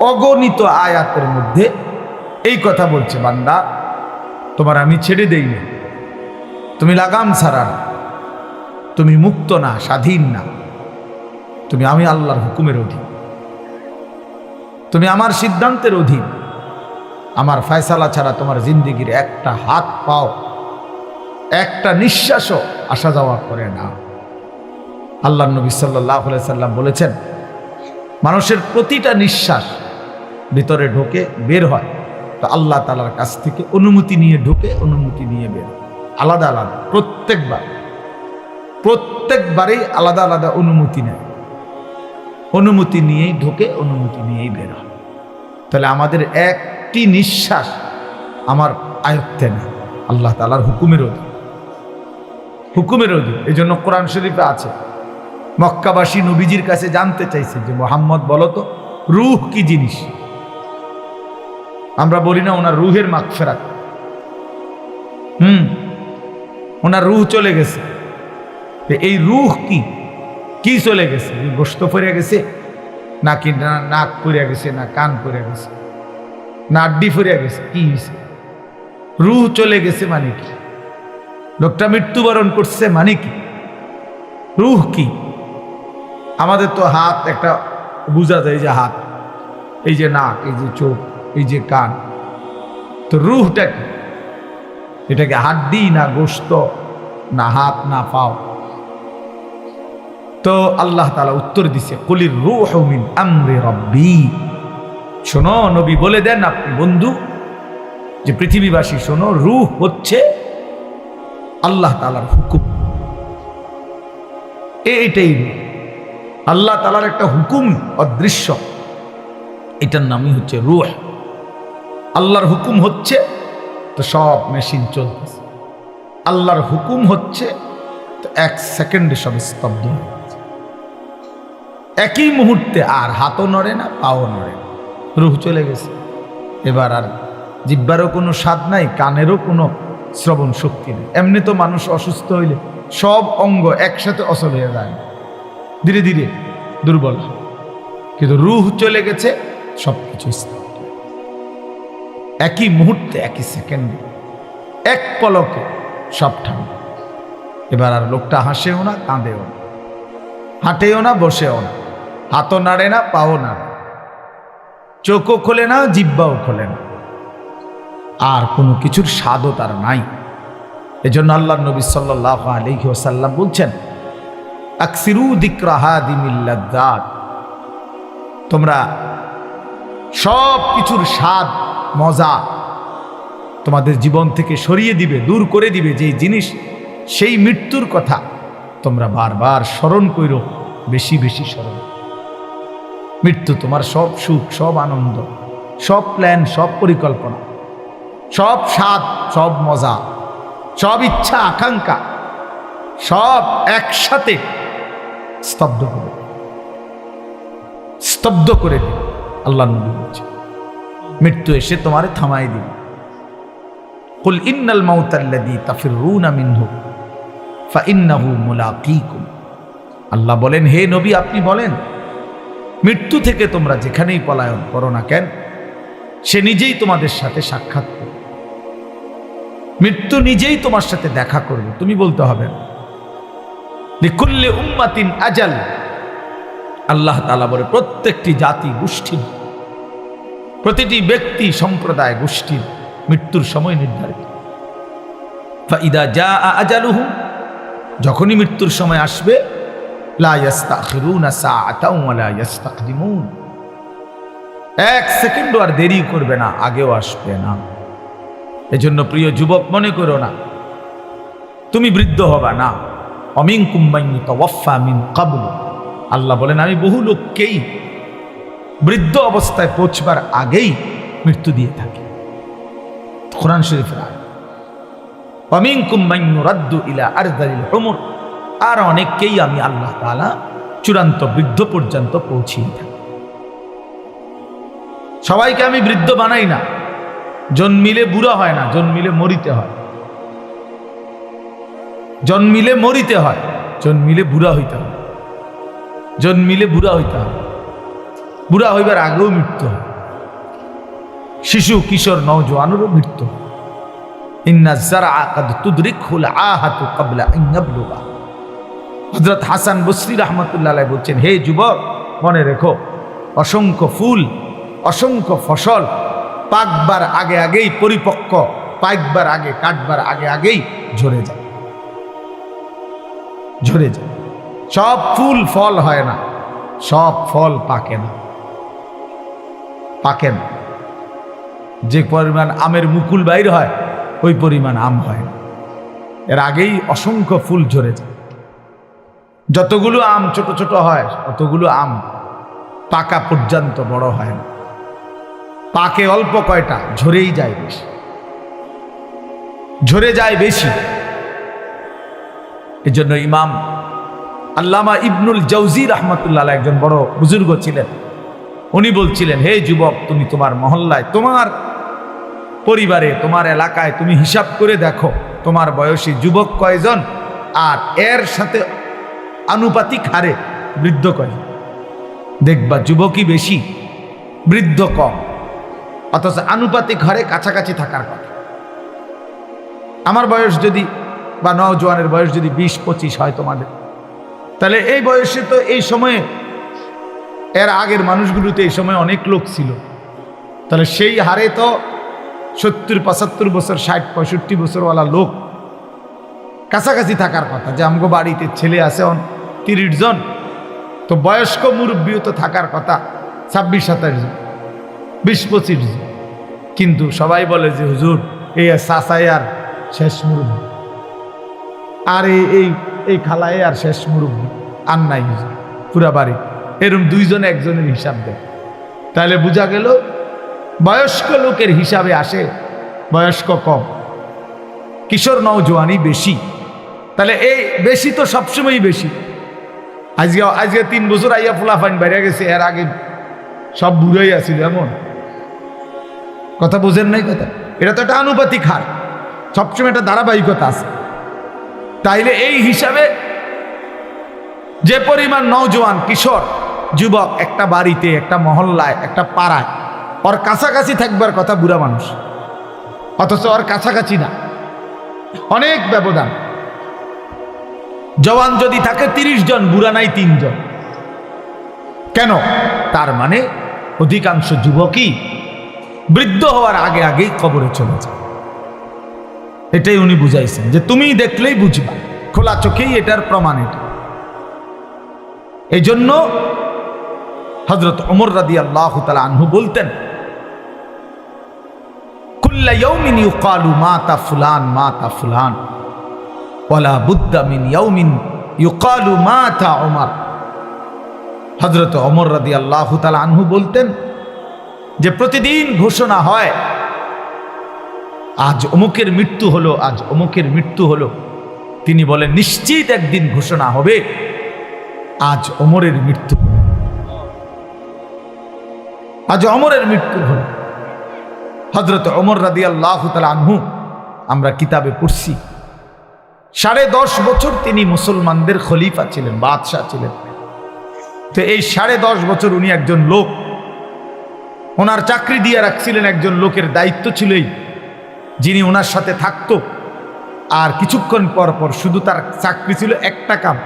অগণিত আয়াতের মধ্যে এই কথা বলছে, বান্দা তোমার আমি ছেড়ে দেই না, তুমি লাগাম ছাড়া না, তুমি মুক্ত না, স্বাধীন না, তুমি আমি আল্লাহর হুকুমের অধীন, তুমি আমার সিদ্ধান্তের অধীন। আমার ফয়সালা ছাড়া তোমার জিন্দেগির একটা হাত পাও, একটা নিঃশ্বাসও আসা যাওয়া করে না। আল্লাহর নবী সাল্লাল্লাহু আলাইহি সাল্লাম বলেছেন, মানুষের প্রতিটা নিঃশ্বাস ভিতরে ঢোকে, বের হয় তো আল্লাহ তাআলার কাছ থেকে অনুমতি নিয়ে ঢোকে, অনুমতি নিয়ে বের হয়, আলাদা আলাদা। প্রত্যেকবারেই আলাদা আলাদা অনুমতি নেয়, অনুমতি নিয়েই ঢোকে, অনুমতি নিয়েই বের হয়। তাহলে আমাদের একটি নিঃশ্বাস আমার আয়ত্তে না, আল্লাহ তাআলার হুকুমের অধীন, হুকুমের অধীন। এই জন্য কোরআন শরীফে আছে, মক্কাবাসী নবীজির কাছে জানতে চাইছে যে মুহাম্মদ বলো তো রূহ কি জিনিস? আমরা বলি না ওনার রূহের মাগফিরাত, ওনার রূহ চলে গেছে। এই রূহ কি? কি চলে গেছে? গোশত পড়ে গেছে নাকি নাক পড়ে গেছে, না কান পড়ে গেছে, না আড্ডি পড়ে গেছে? কি হয়েছে? রূহ চলে গেছে মানে কি? লোকটা মৃত্যুবরণ করছে মানে কি? রূহ কি? আমাদের তো হাত একটা বোঝা যায়, এই যে হাত, এই যে নাক, এই যে চোখ, এই যে কান, তো রূহটা কি? এটাকে হাড্ডি না গোশত না হাত না পাও? তো আল্লাহ তাআলা উত্তর দিছে, কুলির রূহু মিন আমরি রাব্বি, শোনো নবী বলে দেন আপনি বন্ধু যে পৃথিবীবাসী শোনো, রূহ হচ্ছে আল্লাহ তাআলার হুকুম। এইটাই আল্লাহ তাআলার একটা হুকুম অদৃশ্য, এটার নামই হচ্ছে রূহ। আল্লাহর হুকুম হচ্ছে তো সব মেশিন চলতেছে, আল্লাহর হুকুম হচ্ছে তো এক সেকেন্ডে সব স্তব্ধ হয়ে যাচ্ছে, একই মুহূর্তে আর হাতও নড়ে না, পাও নড়ে না, রূহ চলে গেছে। এবার আর জিহ্বারও কোনো স্বাদ নাই, কানেরও কোনো শ্রবণ শক্তি নেই। এমনি তো মানুষ অসুস্থ হইলে সব অঙ্গ একসাথে অচল হয়ে যায়, ধীরে ধীরে দুর্বল, কিন্তু রূহ চলে গেছে, সব কিছু স্তব্ধ। একই মুহূর্তে, একই সেকেন্ডে, এক পলকে সব ঠান্ডা। এবার আর লোকটা হাসেও না, কাঁদেও না, হাঁটেও না, বসেও না, হাতও নাড়ে না, পাও নাড়ে, চোখও খোলে না, জিহ্বাও খোলে না, আর কোনো কিছুর স্বাদও তার নাই। এজন্য আল্লাহর নবী সাল্লাল্লাহু আলাইহি ওয়াসাল্লাম বলছেন, আকসিরু যিকরা হাদিমিল লাযযাত, তোমরা সব কিছুর স্বাদ মজা তোমাদের জীবন থেকে সরিয়ে দিবে, দূর করে দিবে যে জিনিস, সেই মৃত্যুর কথা তোমরা বারবার স্মরণ করো, বেশি বেশি স্মরণ। মৃত্যু তোমার সব সুখ, সব আনন্দ, সব প্ল্যান, সব পরিকল্পনা, সব স্বাদ, সব মজা, সব ইচ্ছা আকাঙ্ক্ষা, সব একসাথে স্তব্ধ করে, স্তব্ধ করে দিবে। আল্লাহ নবী বলছে, মৃত্যু এসে তোমারে থামাই দিবে। কুল ইন্নাল মাউতাল্লাযী তাফিররুনা মিনহু ফাইন্নাহু মুলাকীকুম। আল্লাহ বলেন, হে নবী আপনি বলেন, মৃত্যু থেকে তোমরা যেখানেই পলায়ন করো না কেন, সে নিজেই তোমাদের সাথে সাক্ষাৎ করবে। মৃত্যু নিজেই তোমার সাথে দেখা করবে, তুমি বলতে হবে না। লিকুল্লি উম্মাতিন আজাল, আল্লাহ তাআলা বলে প্রত্যেকটি জাতি গোষ্ঠীর, প্রতিটি ব্যক্তি সম্প্রদায় গোষ্ঠীর মৃত্যুর সময় নির্ধারিত। ফাইদা জাআ আজালুহুম, যখনই মৃত্যুর সময় আসবে, লা ইস্তাখিরুনা সাআতাও ওয়া লা ইস্তাকদিমুন, এক সেকেন্ডও আর দেরি করবে না, আগেও আসবে না। এজন্য প্রিয় যুবক, মনে করো না তুমি বৃদ্ধ হবা না। অমিনকুম মান ইউতাওয়াফা মিন ক্বাবল, আল্লাহ বলেন আমি বহু লোককেই বৃদ্ধ অবস্থায় পৌঁছবার আগেই মৃত্যু দিয়ে থাকি। কোরআন শরীফের আয়াত। অমিনকুম মান ইউরাদ্দু ইলা আরযালিল উমর, আর অনেককেই আমি আল্লাহ তাআলা চূড়ান্ত বৃদ্ধ পর্যন্ত পৌঁছিয়ে থাকি। সবাইকে আমি বৃদ্ধ বানাই না, জন্মিলে বুড়া হয় না, জন্মিলে মরিতে হয়, জন্মিলে মরিতে হয়, জন্মিলে বুড়া হইতে হয়, জন্মিলে বুড়া হইতে হয়, বুড়া হইবার আগেও মৃত্যু হয়, শিশু কিশোর নওজোয়ানেরও মৃত্যু হয়। ইন্না যারআ কাদ তুদরিকুল আহাতু ক্বাবলা আন ইয়াবলুগা। হযরত হাসান বসরি রাহমাতুল্লাহ আলাইহি বলছেন, হে যুবক মনে রেখো, অসংখ্য ফুল, অসংখ্য ফসল পাকবার আগে আগেই পরিপক্ক, পাকবার আগে, কাটবার আগে আগেই ঝরে যায়, ঝরে যায়। সব ফুল ফল হয় না, সব ফল পাকে না, পাকে না। যে পরিমাণ আমের মুকুল বাইর হয়, ওই পরিমাণ আম হয় না, এর আগেই অসংখ্য ফুল ঝরে যায়। যতগুলো আম ছোট ছোট হয়, অতগুলো আম পাকা পর্যন্ত বড় হয় না, পাকে অল্প কয়টা, ঝরেই যায় বেশি, ঝরে যায় বেশি। এজন্য ইমাম আল্লামা ইবনুল জাওজি রাহমাতুল্লাহ আলাইহি একজন বড় বুজুর্গ ছিলেন, উনি বলছিলেন, হে যুবক, তুমি তোমার মহল্লায়, তোমার পরিবারে, তোমার এলাকায় তুমি হিসাব করে দেখো তোমার বয়সী যুবক কয়জন, আর এর সাথে আনুপাতিক হারে বৃদ্ধ কয়জন। দেখবা যুবকই বেশি, বৃদ্ধ কম, অথচ আনুপাতিক হারে কাছাকাছি থাকার কথা। আমার বয়স যদি, বা নওজোয়ানের বয়স যদি 20-25 হয় তোমাদের, তাহলে এই বয়সে তো এই সময়ে, এর আগের মানুষগুলোতে এই সময় অনেক লোক ছিল, তাহলে সেই হারে তো 70-75 বছর, 60-65 বছরওয়ালা লোক কাছাকাছি থাকার কথা। যে আমগো বাড়িতে ছেলে আছে 30 জন, তো বয়স্ক মুরব্বীও তো থাকার কথা 26-27 জন, 20-25 জন। কিন্তু সবাই বলে যে হুজুর এই চাচাই আর শেষ মুরব্বী, আর এই খালায় আর শেষ মুরব্বী, আর নাই হুজুর পুরা বাড়ি। এরকম 2 জন একজনের হিসাব দেয়, তাহলে বোঝা গেল বয়স্ক লোকের হিসাবে আসে বয়স্ক কম, কিশোর নওজোয়ানি বেশি। তাহলে এই বেশি তো সবসময়ই বেশি। আজকে 3 বছর আইয়া ফুলাফাইন বাইরে গেছে, এর আগে সব বুড়াই আছিল, এমন কথা বোঝেন নাই কথা। এটা তো একটা আনুপাতিক হার, সবসময় একটা ধারাবাহিকতা আছে। তাইলে এই হিসাবে যে পরিমাণ নওজোয়ান, কিশোর, যুবক একটা বাড়িতে, একটা মহল্লায়, একটা পাড়ায়, ওর কাছাকাছি থাকবার কথা বুড়া মানুষ। অথচ ওর কাছাকাছি না, অনেক ব্যবধান। জওয়ান যদি থাকে 30 জন, বুড়া নাই 3 জন। কেন? তার মানে অধিকাংশ যুবকই বৃদ্ধ হওয়ার আগে আগেই কবরে চলে যায়। এটাই উনি বুঝাইছেন যে তুমি দেখলেই বুঝবা, খোলা চোখেই এটার প্রমাণ। এটা এই জন্য হযরত ওমর রাদিয়াল্লাহু তাআলা আনহু বলতেন, কুল্লা ইয়াউমিন ইউকালু মাতা ফুলান মাতা ফুলান ওয়ালা বুদ্দা মিন ইয়াউমিন ইউকালু মাতা ওমর। হযরত ওমর রাদিয়াল্লাহু তাআলা আনহু বলতেন যে প্রতিদিন ঘোষণা হয় আজ অমুকের মৃত্যু হলো, আজ অমুকের মৃত্যু হলো। তিনি বলেন নিশ্চিত একদিন ঘোষণা হবে আজ ওমরের মৃত্যু, আজ ওমরের মৃত্যু হলো। হযরত ওমর রাদিয়াল্লাহু তাআলা আনহু আমরা কিতাবে পড়ছি 10.5 বছর তিনি মুসলমানদের খলিফা ছিলেন, বাদশাহ ছিলেন। তো এই 10.5 বছর উনি একজন লোক, ওনার চাকরি দিয়ে রাখছিলেন একজন লোকের দায়িত্ব ছিলই, যিনি ওনার সাথে থাকতো। আর কিছুক্ষণ পর পর শুধু তার চাকরি ছিল একটা কাম,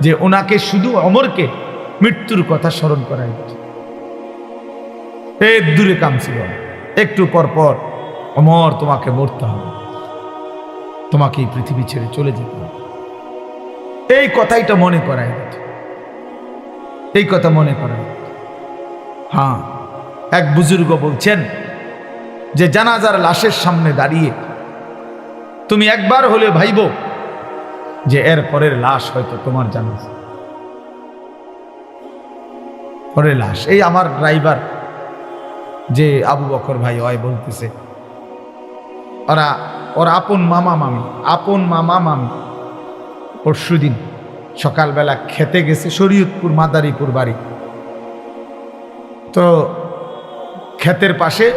যে ওনাকে শুধু ওমরকে মৃত্যুর কথা স্মরণ করাই। এই দূরে কাম ছিল, একটু পর পর ওমর তোমাকে মরতে হবে, তোমাকে এই পৃথিবী ছেড়ে চলে যেতে হবে, এই কথাইটা মনে করাই দিত, এই কথা মনে করাই দিত। হ্যাঁ, এক বুজুর্গ বলছেন যে জানাজার লাশের সামনে দাঁড়িয়ে তুমি একবার হলে ভাইব যে এর পরের লাশ হয়তো তোমার জানাজা, পরের লাশ। এই আমার ড্রাইভার যে আবু বকর ভাই হয় বলতেছে, ওর আপন মামা মামি পরশুদিন সকালবেলা খেতে গেছে, শরীয়তপুর মাদারীপুর বাড়ি। তো ক্ষেতের পাশে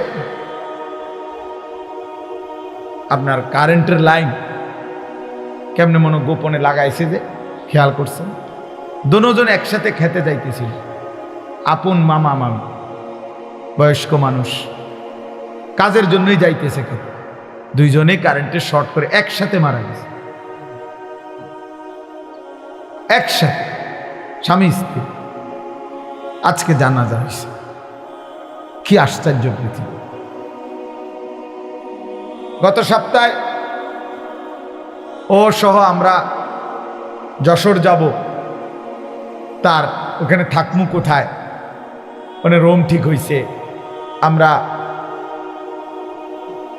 আপনার কারেন্টের লাইন কেমনে মনে গোপনে লাগাইছে, যে খেয়াল করছেন, দুজন একসাথে খেতে যাইতেছিল, আপন মামা মামি, বয়স্ক মানুষ, কাজের জন্যই যাইতেছে খেতে। দুইজনেই কারেন্টের শর্ট করে একসাথে মারা গেছে, একসাথে, স্বামী স্ত্রী। আজকে জানাজা হয়েছে। কি আশ্চর্য পৃথিবী! গত সপ্তাহে ও সহ আমরা যশোর যাব, তার ওখানে থাকমু কোথায়, ওখানে রুম ঠিক হয়েছে। আমরা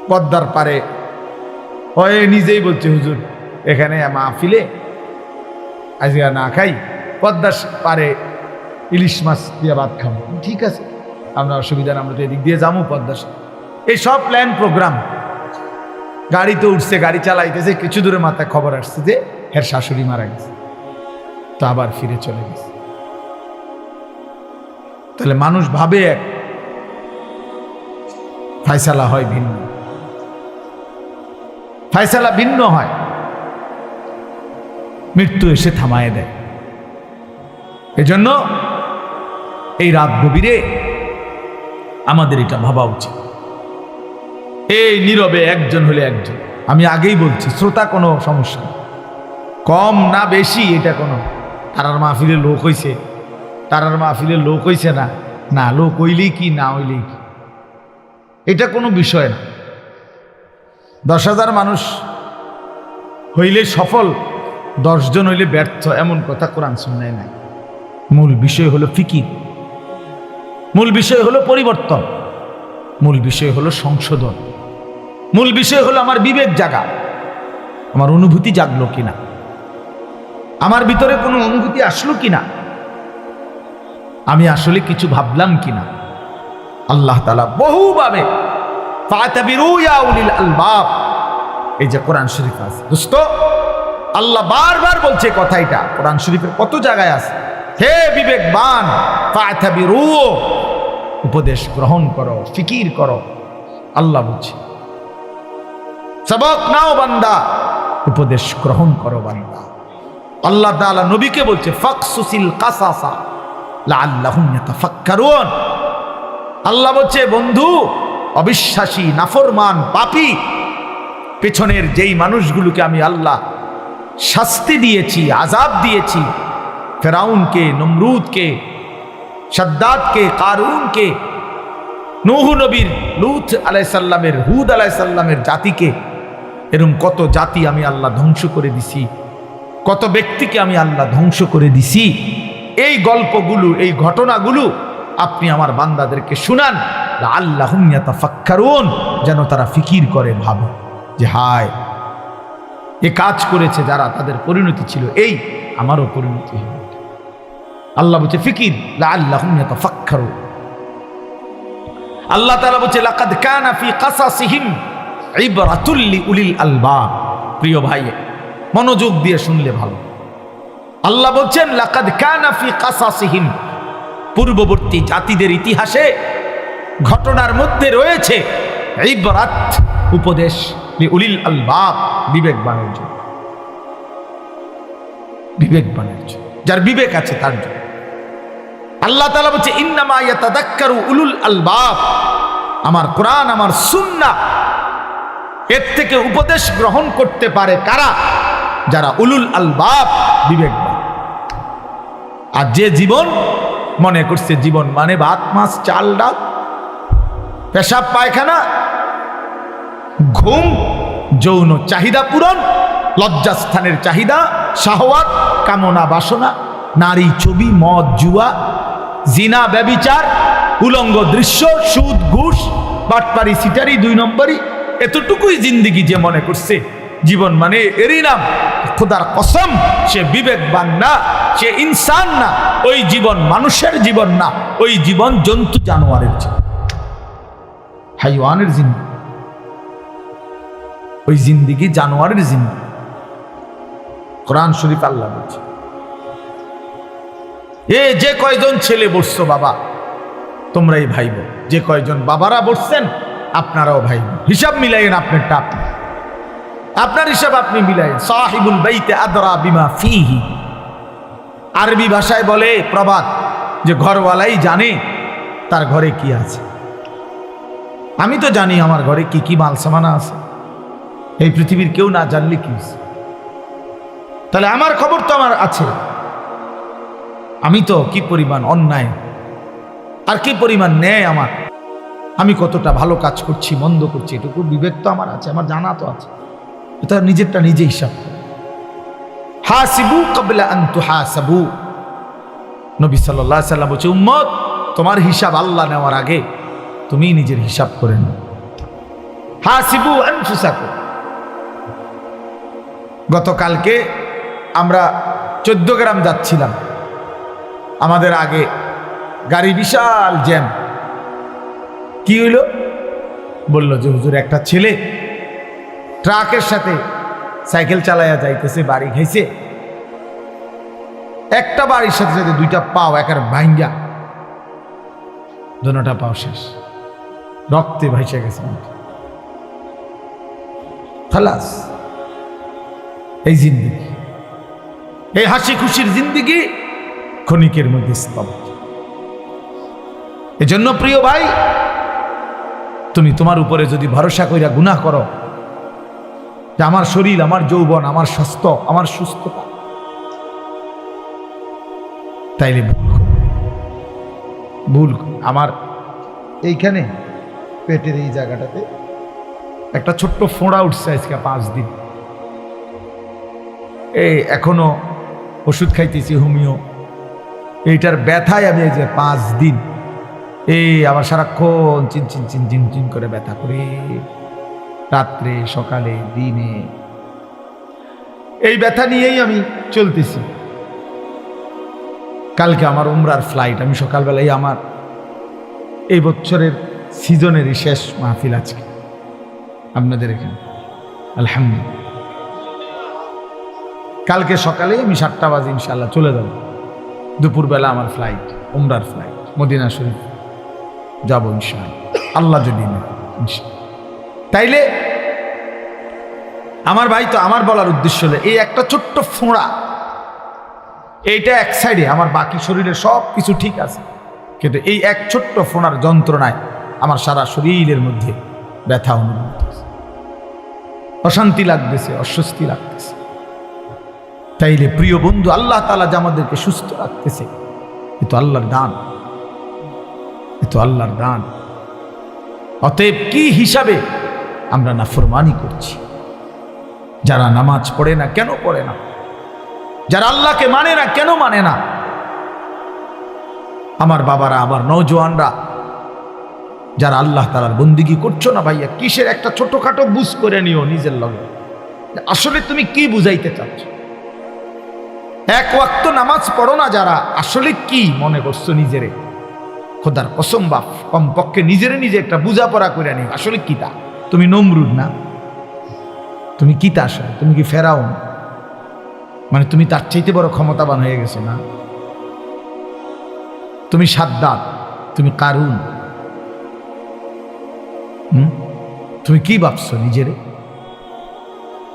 পদ্মার পারে, ওই নিজেই বলছে হুজুর এখানে মাহফিলে আজকে না খাই, পদ্মার পারে ইলিশ মাছ দিয়ে ভাত খাবো। ঠিক আছে, আমরা অসুবিধা না, আমরা তো এদিক দিয়ে যাবো পদ্মার। এই সব প্ল্যান প্রোগ্রাম। গাড়িতে উঠছে, গাড়ি চালাইতেছে, কিছু দূরে মাথায় খবর আসছে যে এর শাশুড়ি মারা গেছে, তো আবার ফিরে চলে গেছে। তাহলে মানুষ ভাবে এক, ফায়সালা হয় ভিন্ন, ফায়সালা ভিন্ন হয়, মৃত্যু এসে থামায় দেয়। এজন্য এই রাত গভীরে আমাদের এটা ভাবা উচিত। এই নীরবে একজন হলে একজন, আমি আগেই বলছি, শ্রোতা কোনো সমস্যা না, কম না বেশি এটা কোনো, তারার মাহফিলে লোক হইছে, তারার মাহফিলে লোক হইছে না, না লোক হইলেই কি না হইলেই কি, এটা কোনো বিষয় না। 10,000 মানুষ হইলে সফল, 10 জন হইলে ব্যর্থ, এমন কথা কোরআন সুন্নাহয় নাই। মূল বিষয় হলো ফিকির, মূল বিষয় হলো পরিবর্তন, মূল বিষয় হলো সংশোধন, মূল বিষয় হলো আমার বিবেক জাগা, আমার অনুভূতি জাগলো কিনা, আমার ভিতরে কোনো অনুভূতি আসলো কিনা, আমি আসলে কিছু ভাবলাম কিনা। আল্লাহ তাআলা বহুভাবে ফাতাবিরু ইয়া উলিল আলবাব, এই যে কোরআন শরীফ আছে দোস্ত, আল্লাহ বারবার বলছে কথাটা, কোরআন শরীফের কত জায়গায় আছে, হে বিবেকবান ফাতাবিরু, উপদেশ গ্রহণ করো, ফিকির করো। আল্লাহ বলছে সবক নাও বান্দা, উপদেশ গ্রহণ করো বান্দা। আল্লাহ তাআলা নবীকে বলছে ফাকসুসিল কাসাসা লাআল্লাহুম ইয়াতাফাক্কারুন। আল্লাহ বলছে বন্ধু অবিশ্বাসী, নাফরমান, পাপী, পেছনের যেই মানুষগুলোকে আমি আল্লাহ শাস্তি দিয়েছি, আযাব দিয়েছি, ফেরাউনকে, নমরুদকে, শাদ্দাদকে, কারুনকে, নূহ নবীর, লূত আলাইহিস সালামের, হুদ আলাইহিস সালামের জাতিকে, এরকম কত জাতি আমি আল্লাহ ধ্বংস করে দিছি, কত ব্যক্তিকে আমি আল্লাহ ধ্বংস করে দিছি। এই গল্পগুলো, এই ঘটনাগুলো আপনি আমার বান্দাদেরকে শুনান, লাআল্লাহুম ইয়াতাফাক্কারুন, যেন তারা ফিকির করে, ভাবে যে হায়, এ কাজ করেছে যারা, তাদের পরিণতি ছিল এই, আমারও পরিণতি হবে। আল্লাহ বলছে ফিকির, লাআল্লাহুম ইয়াতাফাক্কারুন। আল্লাহ তাআলা বলছে লাকাদ কানা ফি কাসাসিহিম ইবরাতুল লিউলিল আলবাব। প্রিয় ভাই, মনোযোগ দিয়ে শুনলে ভালো। আল্লাহ বলছেন লাকাদ কানা ফি কাসাসিহিম, পূর্ববর্তী জাতিদের ইতিহাসে ঘটনার মধ্যে রয়েছে ইবরাত, উপদেশ, লিউলিল আলবাব, বিবেকবানের জন্য, বিবেকবানের জন্য, যার বিবেক আছে তার জন্য। আল্লাহ তাআলা বলছে ইন্নামা ইয়াতাযাক্কারু উলুল আলবাব, আমার কোরআন, আমার সুন্নাহ, এর থেকে উপদেশ গ্রহণ করতে পারে কারা? যারা উলুল আলবাব, বিবেকবান। আর যে জীবন মনে করছে জীবন মানে ভাত, মাছ, চাল, ডাল, পেশাব, পায়খানা, ঘুম, যৌন চাহিদা পূরণ, লজ্জাস্থানের চাহিদা, শাহওয়াত, কামনা বাসনা, নারী, ছবি, মদ, জুয়া, জিনা, ব্যভিচার, উলঙ্গ দৃশ্য, সুদ, ঘুষ, বাটপারি, সিটারি, 2 নম্বরই, এতটুকুই জিন্দেগি যে মনে করছে জীবন মানে এরই নাম, খোদার কসম সে বিবেকবান না, সে ইনসান না। ওই জীবন মানুষের জীবন না, ওই জীবন জন্তু জানোয়ারের জীবন, হাইওয়ানের জিন্দেগি, ওই জিন্দেগি জানোয়ারের জিন্দেগি। কোরআন শরীফ আল্লাহ বলছে এ যে কয়জন ছেলে বসছো বাবা, তোমরাই ভাইব, যে কয়জন বাবারা বসছেন আপনারাও ভাইব, হিসাব মিলাইন, আপনারটা আপনি, আপনার হিসাব আপনি মিলাইন। সাহিবুল বাইতে আদরা বিমা ফিহি, আরবি ভাষায় বলে প্রবাদ যে ঘরওয়ালাই জানে তার ঘরে কি আছে। আমি তো জানি আমার ঘরে কি কি মাল সামানা আছে, এই পৃথিবীর কেউ না জানলে কি, তাহলে আমার খবর তো আমার আছে। আমি তো কি পরিমাণ অন্যায় আর কি পরিমাণ ন্যায় আমার, আমি কতটা ভালো কাজ করছি, মন্দ করছি, এটুকু বিবেক তো আমার আছে, আমার জানা তো আছে। এটা নিজেরটা নিজে হিসাব। হাসিবু ক্বাবলা আন তুহাসাবু, নবী সাল্লাল্লাহু আলাইহি সাল্লাম বলছে উম্মত, তোমার হিসাব আল্লাহ নেওয়ার আগে তুমি নিজের হিসাব করে নাও। হাসিবু আনফুসাকুম। গতকালকে আমরা 14 গ্রাম যাচ্ছিলাম, আমাদের আগে গাড়ি বিশাল জ্যাম। কি হইল? বলল যে হুজুর একটা ছেলে ট্রাকের সাথে সাইকেল চালাইয়া যাইতেছে, বাড়ি খাইছে, একটা বাড়ির সাথে সাথে 2টা পাও একার ভাঙ্গা, দুটোটা পাও শেষ, রক্তে ভাইসে গেছে। খালাস, এই জিন্দেগি, এই হাসি খুশির জিন্দেগি ক্ষণিকের মধ্যে স্তব্ধ। এজন্য প্রিয় ভাই, তুমি তোমার উপরে যদি ভরসা কইরা গুনাহ করো যে আমার শরীর, আমার যৌবন, আমার স্বাস্থ্য, আমার সুস্থতা, তাইলে ভুল। আমার এইখানে পেটের এই জায়গাটাতে একটা ছোট্ট ফোঁড়া উঠছে আজকে 5 দিন। এই এখনো ওষুধ খাইতেছি হোমিও, এইটার ব্যথায় আমি এই যে 5 দিন এই আবার সারাক্ষণ চিন চিন চিন চিন চিন করে ব্যথা করে, রাত্রে, সকালে, দিনে, এই ব্যথা নিয়েই আমি চলতেছি। কালকে আমার উমরার ফ্লাইট, আমি সকালবেলায়, আমার এই বছরের সিজনেরই শেষ মাহফিল আজকে আপনাদের এখানে, আলহামদুলিল্লাহ। কালকে সকালে আমি 7টা বাজে ইনশাল্লাহ চলে যাব, দুপুরবেলা আমার ফ্লাইট, উমরার ফ্লাইট, মদিনা শরীফ যাব ইনশাআল্লাহ, আল্লাহ যদি না। তাইলে আমার ভাই, তো আমার বলার উদ্দেশ্য হলো এই একটা ছোট্ট ফোঁড়া, এইটা এক সাইডে, আমার বাকি শরীরে সব কিছু ঠিক আছে, কিন্তু এই এক ছোট্ট ফোঁড়ার যন্ত্রণায় আমার সারা শরীরের মধ্যে ব্যথা অনুভূত হচ্ছে, অশান্তি লাগতেছে, অস্বস্তি লাগতেছে। তাইলে প্রিয় বন্ধু, আল্লাহ তাআলা যে আমাদেরকে সুস্থ রাখতেছে, এ তো আল্লাহর দান, এ তো আল্লাহর দান। অতএব কি হিসাবে আমরা নাফরমানি করছি? যারা নামাজ পড়ে না কেন পড়ে না? যারা আল্লাহকে মানে না কেন মানে না? আমার বাবারা, আমার নওজোয়ানরা, যারা আল্লাহ তাআলার বন্দিগি করছো না ভাইয়া, কিসের একটা ছোটখাটো বুঝ করে নিও নিজের লগে, আসলে তুমি কি বুঝাইতে চাচ্ছ? এক ওয়াক্ত নামাজ পড়ো না যারা, আসলে কি মনে করছো নিজেরে? খোদার কসম বাপ, কমপক্ষে নিজেরে নিজে একটা বুঝাপড়া করে নিও, আসলে কি তা? তুমি নমরুদ না? তুমি কি তা? আসলে তুমি কি ফেরাউন? মানে তুমি তার চাইতে বড় ক্ষমতাবান হয়ে গেছো না? তুমি সাদ্দাত, তুমি কারুন, তুমি কি ভাবছো নিজেরে?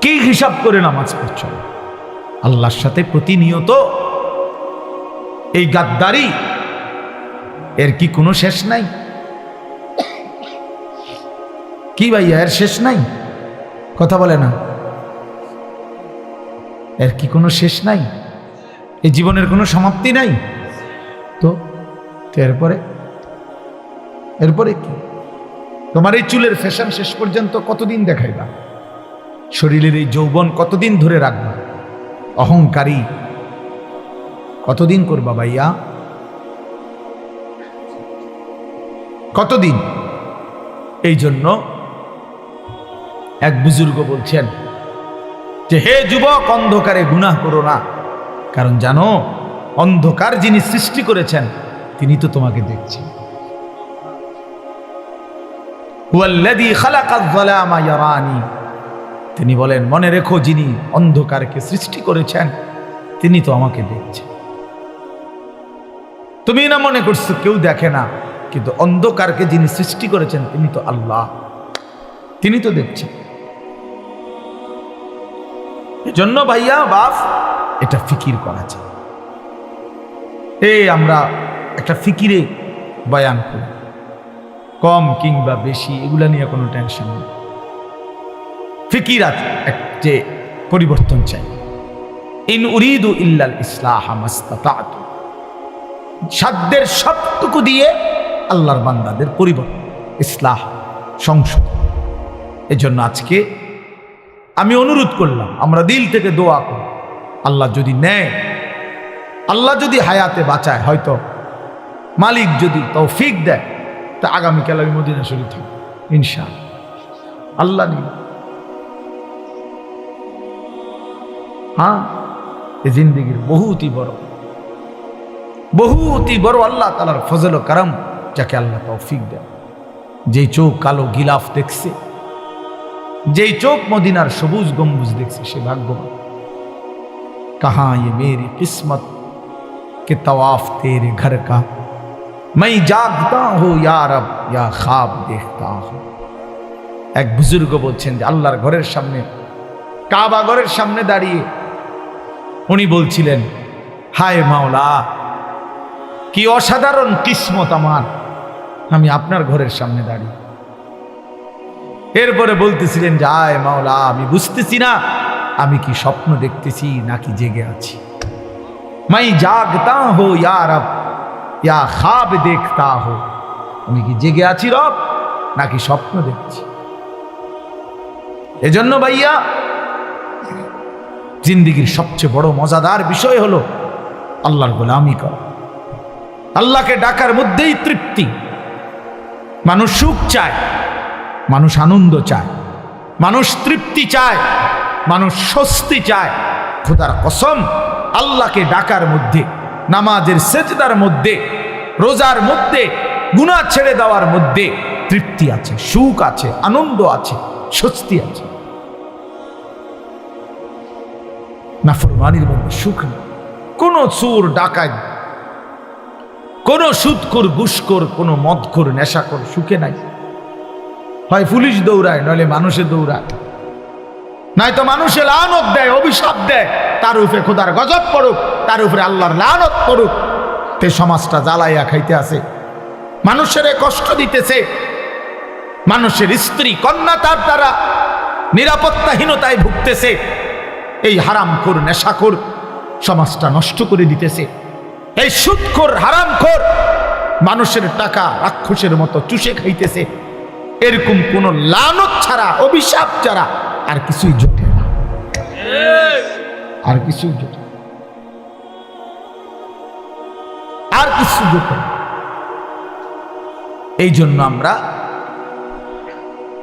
কি হিসাব করে নামাজ পড়ছো? আল্লাহর সাথে প্রতিনিয়ত এই গাদ্দারি, এর কি কোনো শেষ নাই? কি ভাইয়া, এর শেষ নাই? কথা বলে না, এর কি কোনো শেষ নাই? এই জীবনের কোনো সমাপ্তি নাই তো? এরপরে কি? তোমার এই চুলের ফ্যাশন শেষ পর্যন্ত কতদিন দেখাইবা? শরীরের এই যৌবন কতদিন ধরে রাখবা? অহংকারী কতদিন করবা ভাইয়া? কতদিন? এই জন্য এক বুজুর্গ বলছেন যে, হে যুবক, অন্ধকারে গুনাহ করো না, কারণ জানো অন্ধকার যিনি সৃষ্টি করেছেন তিনি তো তোমাকে দেখছেন। হুয়াল্লাযী খালাকায যালামা ইয়ারানি, তিনি বলেন মনে রেখো, যিনি অন্ধকারকে সৃষ্টি করেছেন তিনি তো আমাকে দেখছেন। তুমি না মনে করছো কেউ দেখে না, কিন্তু অন্ধকারকে যিনি সৃষ্টি করেছেন তিনি তো আল্লাহ, তিনি তো দেখছেন। এজন্য ভাইয়া বাপ, এটা ফিকির করা যায়। আমরা একটা ফিকিরে বয়ান করি, কম কিংবা বেশি এগুলা নিয়ে কোনো টেনশন নেই। ফিকির আছে যে পরিবর্তন চাই। ইন উরিদু ইল্লাল ইসলাহা মাসতাতাতু, সাধ্যের সবটুকু দিয়ে আল্লাহর বান্দাদের পরিবর্তন, ইসলাহ, সংশোধন। এজন্য আজকে আমি অনুরোধ করলাম, আমরা দিল থেকে দোয়া করি, আল্লাহ যদি নেয়, আল্লাহ যদি হায়াতে বাঁচায়, হয়তো মালিক যদি তৌফিক দেয়, তা আগামীকাল আমি মদিনা শরীফ থাকব ইনশাআল্লাহ। আল্লাহ নিয়ে এই জিন্দেগির বহুতই বড় আল্লাহ তাআলার ফজল ও করম, যাকে আল্লাহ তৌফিক দেয়। যেই চোখ কালো গিলাফ দেখছে, যেই চোখ মদিনার সবুজ গম্বুজ দেখছে, সে ভাগ্যবান। कहाँ ये मेरी किस्मत के तवाफ तेरे घर का, मैं जागता हूँ या रब या ख्वाब देखता हूँ। এক বুজুর্গ বলছেন যে আল্লাহর ঘরের সামনে, কাবা ঘরের সামনে দাঁড়িয়ে উনি বলছিলেন, হায় মাওলা, কি অসাধারণ কিসমত আমার, আমি আপনার ঘরের সামনে দাঁড়িয়ে। এরপরে বলতেছিলেন যে হায় মাওলা, আমি বুঝতেছি না আমি কি স্বপ্ন দেখতেছি নাকি জেগে আছি। মাই জাগতা হো ইয়া রব ইয়া খ্বাব দেখতা হো, আমি কি জেগে আছি রব নাকি স্বপ্ন দেখছি? এজন্য ভাইয়া, জিন্দেগির সবচেয়ে বড় মজাদার বিষয় হলো আল্লাহর গোলামি করা। আল্লাহকে ডাকার মধ্যেই তৃপ্তি। মানুষ সুখ চায়, মানুষ আনন্দ চায়, মানুষ তৃপ্তি চায়, মানুষ স্বস্তি চায়। খোদার কসম, আল্লাহকে ডাকার মধ্যে, নামাজের সেজদার মধ্যে, রোজার মধ্যে, গুনাহ ছেড়ে দেওয়ার মধ্যে তৃপ্তি আছে, সুখ আছে, আনন্দ আছে, স্বস্তি আছে। নাফরমানির মধ্যে সুখ নেই। কোন চোর ডাকাত, কোন সুদখোর, ঘুষখোর, কোন মদখোর, নেশাখোর সুখে নাই। হয় পুলিশ দৌড়ায়, নইলে মানুষে দৌড়ায়, নয়তো মানুষে লানত দেয়, অভিশাপ দেয়, তার উপরে খোদার গজব পড়ুক, তার উপরে আল্লাহর লানত পড়ুক। তে সমাজটা জ্বালাইয়া খাইতে আছে, মানুষের কষ্ট দিতেছে, মানুষের স্ত্রী কন্যা তার দ্বারা নিরাপত্তাহীনতায় ভুগতেছে। এই হারামখোর নেশাখোর সমাজটা নষ্ট করে দিতেছে। এই সুদখোর হারামখোর মানুষের টাকা রাক্ষসের মতো চুষে খাইতেছে। এরকম কোন লানত ছাড়া, অভিশাপ ছাড়া আর কিছুই জোটে না, আর কিছুই জোটে, আর কিছু জোটে না। এই জন্য আমরা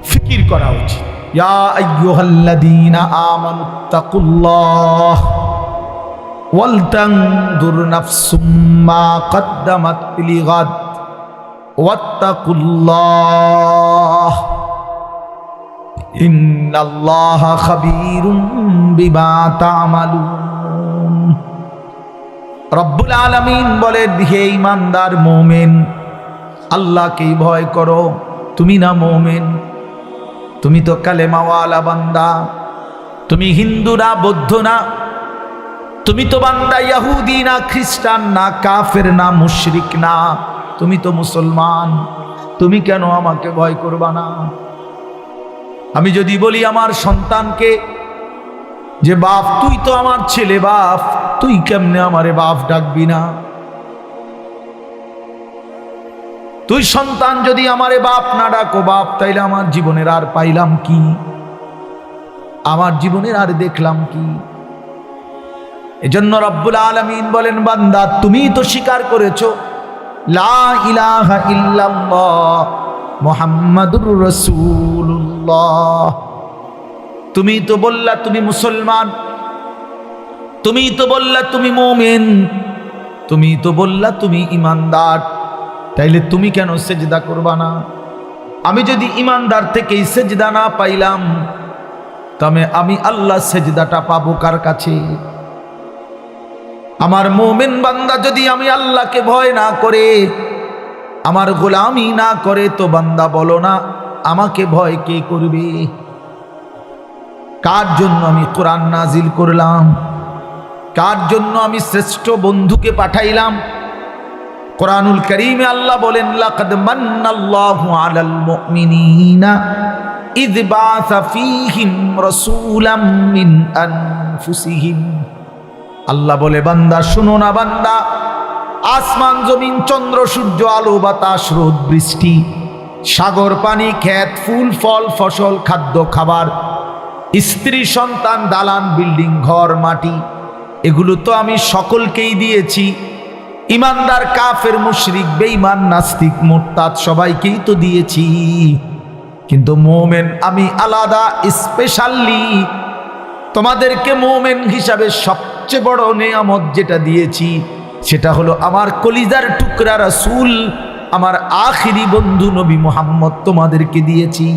ফিকির করা উচিত। ইয়া আইয়ুহাল্লাযীনা আমানুত্তাকুল্লাহ ওয়াল তানজুর নাফসুম মা কদ্দামাত লিগাদ ওয়াত্তাকুল্লাহ ইন্নাল্লাহা খাবীরুম বিমা তা'মালুন। রব্বুল আলামিন বলেন, হে ঈমানদার মুমিন, আল্লাহকেই ভয় করো। তুমি না মুমিন, তুমি তো কালেমাওয়ালা বান্দা, তুমি হিন্দু না, বৌদ্ধ না, তুমি তো বান্দা ইহুদি না, খ্রিস্টান না, কাফের না, মুশরিক না, তুমি তো মুসলমান। তুমি কেন আমাকে ভয় করবা না? আমি যদি বলি আমার সন্তানকে যে বাপ তুই তো আমার ছেলে, বাপ তুই কেমনে আমারে বাপ ডাকবি না? তুই সন্তান যদি আমারে বাপ না ডাকো বাপ, তাইলে আমার জীবনের আর পাইলাম কি? আমার জীবনের আর দেখলাম কি? এজন্য রব্বুল আলামিন বলেন, বান্দা তুমি তো স্বীকার করেছো লা ইলাহা ইল্লাল্লাহ মুহাম্মাদুর রাসূলুল্লাহ। তুমি তো বললা তুমি মুসলমান, তুমি তো বললা তুমি মুমিন, তুমি তো বললা তুমি ঈমানদার। তাইলে তুমি কেন সেজদা করবা না? আমি যদি ঈমানদার থেকে সেজদা না পাইলাম, তবে আমি আল্লাহ সেজদাটা পাবো কার কাছে? আমার মুমিন বান্দা যদি আমি আল্লাহকে ভয় না করে, আমার গোলামি না করে, তো বান্দা বলো না আমাকে ভয় কে করবে? কার জন্য আমি কোরআন নাজিল করলাম? কার জন্য আমি শ্রেষ্ঠ বন্ধুকে পাঠাইলাম? কোরআনুল কারীমে আল্লাহ বলেন, লাকাদ মান্নাল্লাহু আলাল মুমিনিনা ইয বাআসা ফীহিম রাসূলাম মিন আনফুসিহিম। আল্লাহ বলে, বান্দা শুনো না বান্দা, আসমান জমিন চন্দ্র সূর্য আলো বাতাস রোদ বৃষ্টি সাগর পানি ক্ষেত ফুল ফল ফসল খাদ্য খাবার স্ত্রী সন্তান দালান বিল্ডিং ঘর মাটি, এগুলো তো আমি সকলকেই দিয়েছি। ইমানদার কাফের মুশরিক বেঈমান নাস্তিক মুরতাদ সবাইকেই তো দিয়েছি। কিন্তু মুমিন আমি আলাদা স্পেশালি তোমাদেরকে মুমিন হিসাবে সবচেয়ে বড় নেয়ামত যেটা দিয়েছি সেটা হলো আমার কলিজার টুকরা রাসূল, আমার আখিরি বন্ধু নবী মুহাম্মদ তোমাদেরকে দিয়েছি।